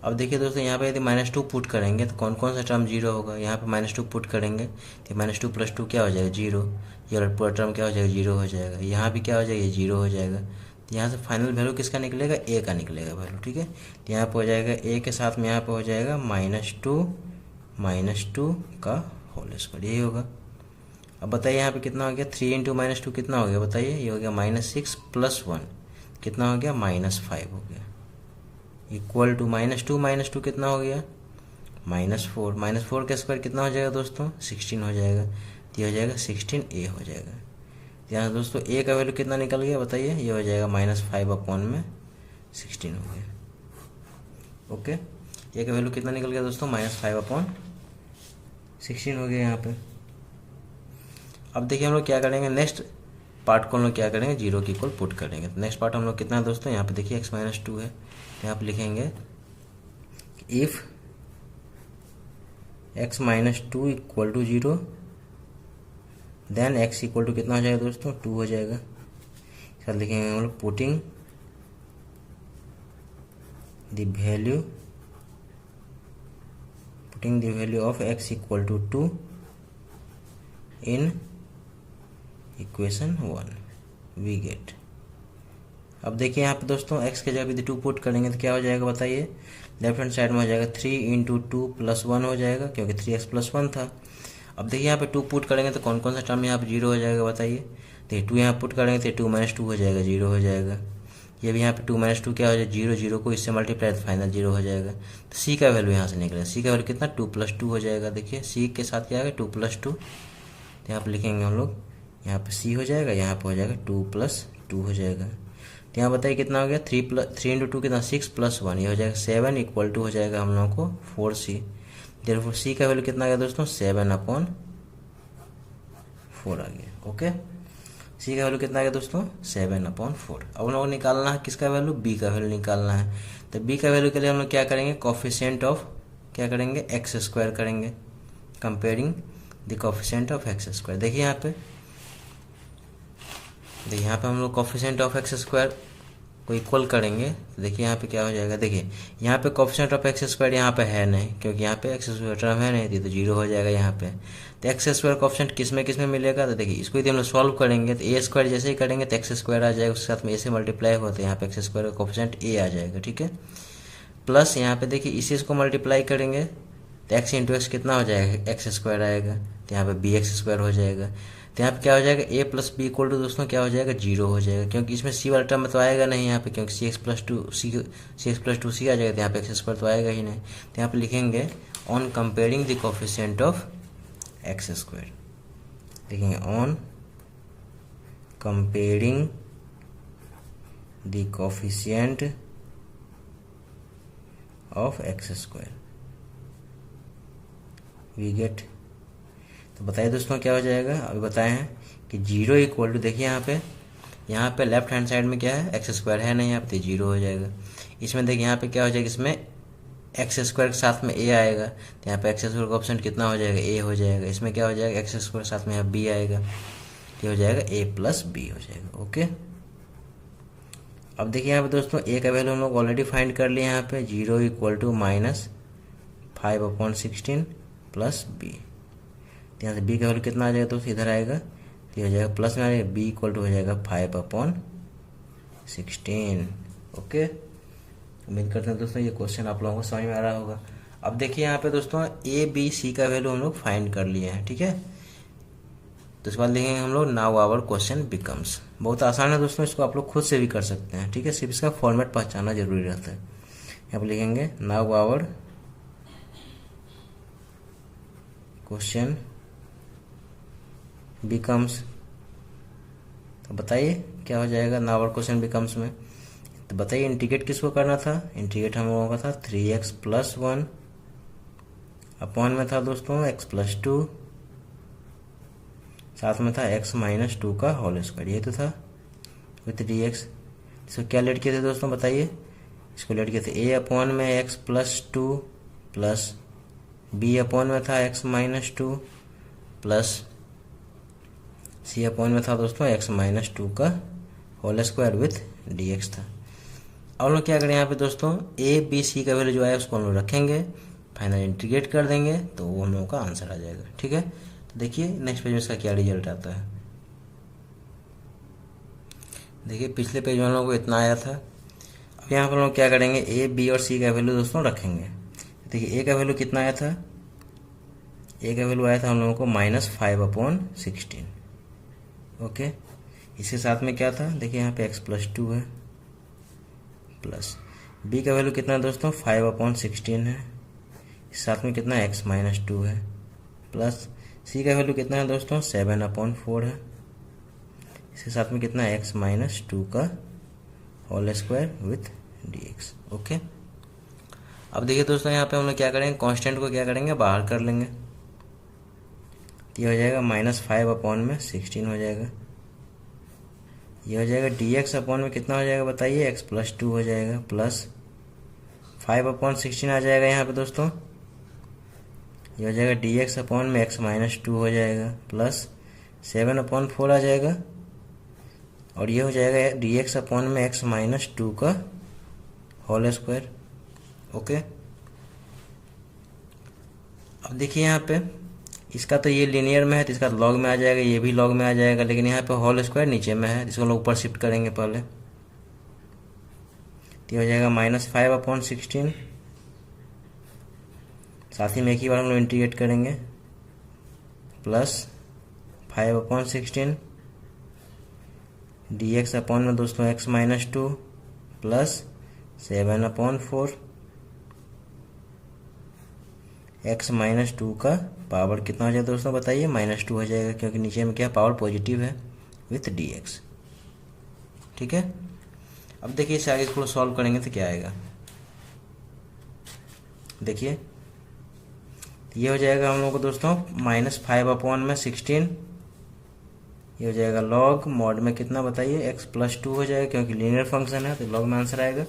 अब देखिए दोस्तों यहाँ पे यदि -2 पुट करेंगे तो कौन कौन सा टर्म 0 होगा, यहाँ पे -2 पुट करेंगे तो -2 + 2 क्या हो जाएगा 0, ये पूरा टर्म क्या हो जाएगा 0 हो जाएगा, यहाँ भी क्या हो जाएगा 0 हो जाएगा। तो यहाँ से फाइनल वैल्यू किसका निकलेगा, a का निकलेगा वैल्यू, ठीक है। तो यहाँ पे हो जाएगा a के साथ में यहाँ पे हो जाएगा -2 का होल स्क्वायर, यही होगा। अब बताइए यहाँ पे कितना हो गया, 3 इंटू -2 कितना हो गया बताइए, ये हो गया -6 प्लस 1 कितना हो गया -5 हो गया, इक्वल टू माइनस टू कितना हो गया -4, -4 का स्क्वायर कितना हो जाएगा दोस्तों 16 हो जाएगा, तो ये हो जाएगा 16a हो जाएगा। यहाँ दोस्तों a का वैल्यू कितना निकल गया बताइए, ये हो जाएगा -5/16 हो गया। ओके, a का वैल्यू कितना निकल गया दोस्तों -5/16 हो गया यहाँ पे। अब देखिए हम लोग क्या करेंगे, नेक्स्ट पार्ट को हम लोग क्या करेंगे, जीरो के इक्वल पुट करेंगे। तो नेक्स्ट पार्ट हम लोग कितना है दोस्तों, यहाँ पे देखिए x-2 है, तो यहाँ पे लिखेंगे if x-2 equal to 0 then x equal to कितना हो जाएगा दोस्तों 2 हो जाएगा। साथ लिखेंगे हम लोग putting the value of x equal to 2 in equation 1 we get. अब देखिए यहाँ पे दोस्तों x के जगह पे 2 पुट करेंगे तो क्या हो जाएगा बताइए, लेफ्ट हैंड साइड में हो जाएगा 3 × 2 + 1 हो जाएगा, क्योंकि 3x + 1 था। अब देखिए यहाँ पे 2 पुट करेंगे तो कौन कौन सा टर्म यहाँ पे 0 हो जाएगा बताइए, तो 2 यहाँ पुट करेंगे तो 2 - 2 हो जाएगा, 0 हो जाएगा। ये भी यहाँ पे 2 - 2 क्या हो जाएगा 0, 0 को इससे मल्टीप्लाई तो फाइनल 0 हो जाएगा। तो c का वैल्यू यहाँ से निकलेगा, c का वैल्यू कितना 2 + 2 हो जाएगा। देखिए c के साथ क्या आएगा 2 + 2, तो यहाँ पे लिखेंगे हम लोग, यहाँ पे c हो जाएगा, यहाँ पे हो जाएगा 2 + 2 हो जाएगा। तो यहाँ बताइए कितना हो गया 3 × 2 कितना 6 + 1, ये हो जाएगा 7 इक्वल टू हो जाएगा हम लोगों को 4c। देयरफॉर c का वैल्यू कितना आ गया दोस्तों 7/4 आ गया। ओके, c का वैल्यू कितना आ गया दोस्तों 7/4। अब हम लोग निकालना है किसका वैल्यू, b का वैल्यू निकालना है। तो b का वैल्यू के लिए हम लोग क्या करेंगे, कोफिशिएंट ऑफ क्या करेंगे x² करेंगे, comparing the coefficient of x²। देखिए यहाँ पे हम लोग कोफिशिएंट ऑफ x² को इक्वल करेंगे, तो देखिए यहाँ पे क्या हो जाएगा, देखिए यहाँ पे कोफिशिएंट ऑफ x² यहाँ पे है नहीं, क्योंकि यहाँ पे x² टर्म है नहीं, तो 0 हो जाएगा यहाँ पे। तो x² कोफिशिएंट किस में मिलेगा, तो देखिए इसको यदि हम लोग सॉल्व करेंगे तो a² जैसे ही करेंगे तो x² आ जाएगा, उसके साथ में a से मल्टीप्लाई होता है, यहाँ पे x² का कोफिशिएंट a आ जाएगा। ठीक है, प्लस यहाँ पे देखिए इसी को मल्टीप्लाई करेंगे तो x × x कितना हो जाएगा x² आएगा, तो यहाँ पे bx² हो जाएगा। तो यहाँ पे क्या हो जाएगा a + b इक्वल टू दोस्तों क्या हो जाएगा 0 हो जाएगा, क्योंकि इसमें c वाला टर्म तो आएगा नहीं यहाँ पे, क्योंकि cx + 2c आ जाएगा, तो यहाँ पे x² तो आएगा ही नहीं। तो यहाँ पे लिखेंगे on comparing the coefficient of x², लिखेंगे on comparing the coefficient of x² we get. तो बताइए दोस्तों क्या हो जाएगा, अभी बताए हैं कि 0 इक्वल टू, देखिए यहाँ पे लेफ्ट हैंड साइड में क्या है x² है नहीं, यहाँ पे 0 हो जाएगा। इसमें देखिए यहाँ पे क्या हो जाएगा, इसमें x² के साथ में a आएगा, तो यहाँ पे x² का ऑप्शन कितना हो जाएगा a हो जाएगा। इसमें क्या हो जाएगा x² के साथ में यहाँ b आएगा, ये हो जाएगा a + b हो जाएगा। ओके, अब देखिए यहाँ पे दोस्तों a का वैल्यू हम लोग ऑलरेडी फाइंड कर लिए, यहाँ पे 0 इक्वल टू -5/16 + b। यहाँ से b का वैल्यू कितना आ जाएगा दोस्तों, इधर आएगा, तो ये हो जाएगा प्लस में आ जाएगा, b इक्वल टू हो जाएगा 5/16। ओके, उम्मीद करते हैं दोस्तों ये क्वेश्चन आप लोगों को समझ में आ रहा होगा। अब देखिए यहाँ पे दोस्तों a b c का वैल्यू हम लोग फाइंड कर लिए हैं। ठीक है, तो इसके बाद लिखेंगे हम लोग नाउ आवर क्वेश्चन बिकम्स। बहुत आसान है दोस्तों, इसको आप लोग खुद से भी कर सकते हैं। ठीक है, सिर्फ इसका फॉर्मेट पहचानना जरूरी रहता है। यहाँ पर लिखेंगे नाउ आवर क्वेश्चन बिकम्स। तो बताइए क्या हो जाएगा नाउ आवर क्वेश्चन बिकम्स में, तो बताइए इंटीग्रेट किसको करना था, इंटीग्रेट हम लोगों का था 3x + 1 अपॉन में था दोस्तों x + 2, साथ में था x - 2 का होल स्क्वायर, ये तो था विथ dx। इसको क्या लेट किए थे दोस्तों बताइए, इसको लेट किए थे a अपॉन में x + 2 प्लस b अपॉन में था x - 2 प्लस c अपॉन में था दोस्तों x - 2 का होल स्क्वायर विथ dx था। अब लोग क्या करें यहाँ पे दोस्तों a b c का वैल्यू जो है उसको हम लोग रखेंगे, फाइनल इंटीग्रेट कर देंगे तो वो हम लोगों का आंसर आ जाएगा। ठीक है, तो देखिए नेक्स्ट पेज में इसका क्या रिजल्ट आता है। देखिए पिछले पेज में हम लोगों को इतना आया था। अब यहाँ पर हम लोग क्या करेंगे a b और c का वैल्यू दोस्तों रखेंगे। देखिए a का वैल्यू कितना आया था, a का वैल्यू आया था हम लोगों को -5/16। ओके, इसके साथ में क्या था, देखिए यहाँ पे x + 2 है, प्लस बी का वैल्यू कितना है दोस्तों 5/16 है, साथ में कितना x-2 है, प्लस सी का वैल्यू कितना है दोस्तों 7/4 है, इसके साथ में कितना x-2 का whole square with dx। Okay, अब देखिए दोस्तों यहाँ पे हम लोग क्या करेंगे, कांस्टेंट को क्या करेंगे बाहर कर लेंगे, तो ये हो जाएगा -5/16 हो जाएगा, ये हो जाएगा dx अपॉन में कितना हो जाएगा बताइए x+2 हो जाएगा, प्लस 5/16 आ जाएगा यहाँ पे दोस्तों, ये हो जाएगा dx अपॉन में x-2 हो जाएगा, प्लस 7/4 आ जाएगा, और ये हो जाएगा dx अपॉन में x-2 का होल स्क्वायर। ओके, अब देखिए यहाँ पे इसका तो ये लिनियर में है तो इसका लॉग में आ जाएगा, ये भी लॉग में आ जाएगा, लेकिन यहाँ पे होल स्क्वायर नीचे में है, इसको हम लोग ऊपर शिफ्ट करेंगे पहले, तो हो जाएगा -5/16, साथ ही में एक ही बार हम लोग इंटीग्रेट करेंगे, प्लस 5/16 dx अपॉन में दोस्तों x-2 प्लस 7/4 x-2 का पावर कितना हो जाएगा दोस्तों बताइए -2 हो जाएगा, क्योंकि नीचे में क्या पावर पॉजिटिव है विथ dx। ठीक है, अब देखिए इसे आगे इसको सॉल्व करेंगे तो क्या आएगा, देखिए ये हो जाएगा हम लोग को दोस्तों -5/16, ये हो जाएगा लॉग मॉड में कितना बताइए x+2 हो जाएगा, क्योंकि लीनियर फंक्शन है तो लॉग में आंसर आएगा,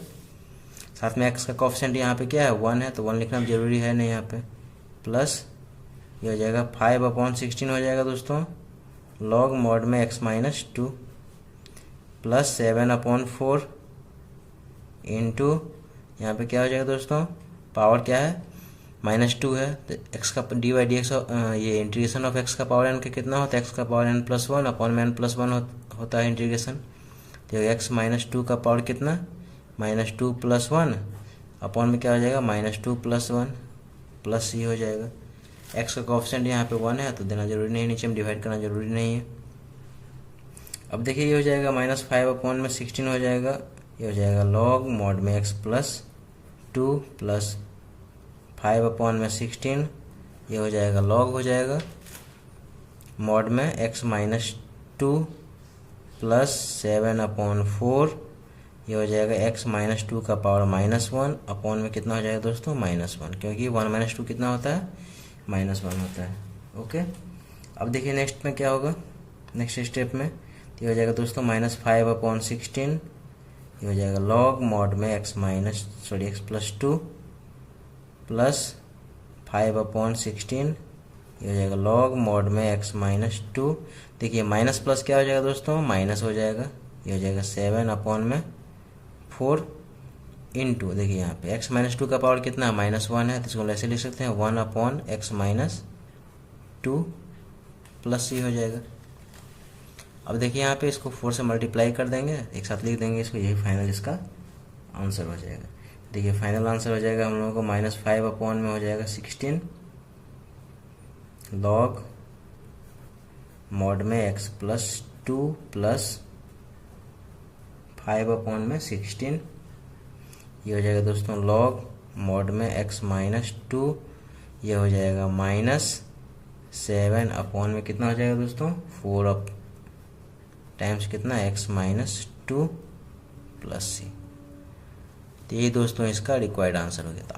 साथ में x का कोएफिशिएंट यहाँ पे क्या है 1 है, तो 1 लिखना जरूरी है नहीं यहाँ पे, प्लस ये हो जाएगा 5/16 हो जाएगा दोस्तों लॉग मॉड में x-2 प्लस 7/4 इंटू यहाँ पे क्या हो जाएगा दोस्तों, पावर क्या है -2 है, तो x का dy/dx ये इंटीग्रेशन ऑफ x का पावर n का कितना होता है, x का पावर n+1 अपॉन में n+1 होता है इंटीग्रेशन, तो x-2 का पावर कितना -2 + 1 अपॉन में क्या हो जाएगा -2 + 1 प्लस c हो जाएगा, x का कोएफिशिएंट यहाँ पे 1 है तो देना जरूरी नहीं, नीचे में डिवाइड करना जरूरी नहीं है। अब देखिए ये हो जाएगा -5/16 हो जाएगा, ये हो जाएगा log मॉड में x+2 प्लस 5/16, ये हो जाएगा log हो जाएगा मॉड में x-2 प्लस 7/4, ये हो जाएगा x-2 का पावर -1 अपॉन में कितना हो जाएगा दोस्तों -1, क्योंकि 1 - 2 कितना होता है -1 होता है। ओके, अब देखिए नेक्स्ट में क्या होगा, नेक्स्ट स्टेप में ये हो जाएगा दोस्तों -5/16, ये हो जाएगा log मॉड में x+2 प्लस 5/16, ये हो जाएगा log मॉड में x-2, देखिए माइनस प्लस क्या हो जाएगा दोस्तों माइनस हो जाएगा, ये हो जाएगा 7/4 इंटू, देखिए यहाँ पे x-2 का पावर कितना -1 है, तो इसको ऐसे लिख सकते हैं 1/x-2 प्लस c हो जाएगा। अब देखिए यहाँ पे इसको 4 से मल्टीप्लाई कर देंगे, एक साथ लिख देंगे इसको, यही फाइनल इसका आंसर हो जाएगा। देखिए फाइनल आंसर हो जाएगा हम लोगों को -5 अपॉन में हो जाएगा 16 log मॉड में x+2 प्लस 5/16, ये हो जाएगा दोस्तों log मॉड में x-2, ये हो जाएगा -7 अपॉन में कितना हो जाएगा दोस्तों 4 अप टाइम्स कितना x-2 प्लस c। तो ये दोस्तों इसका रिक्वायर्ड आंसर हो गया। तो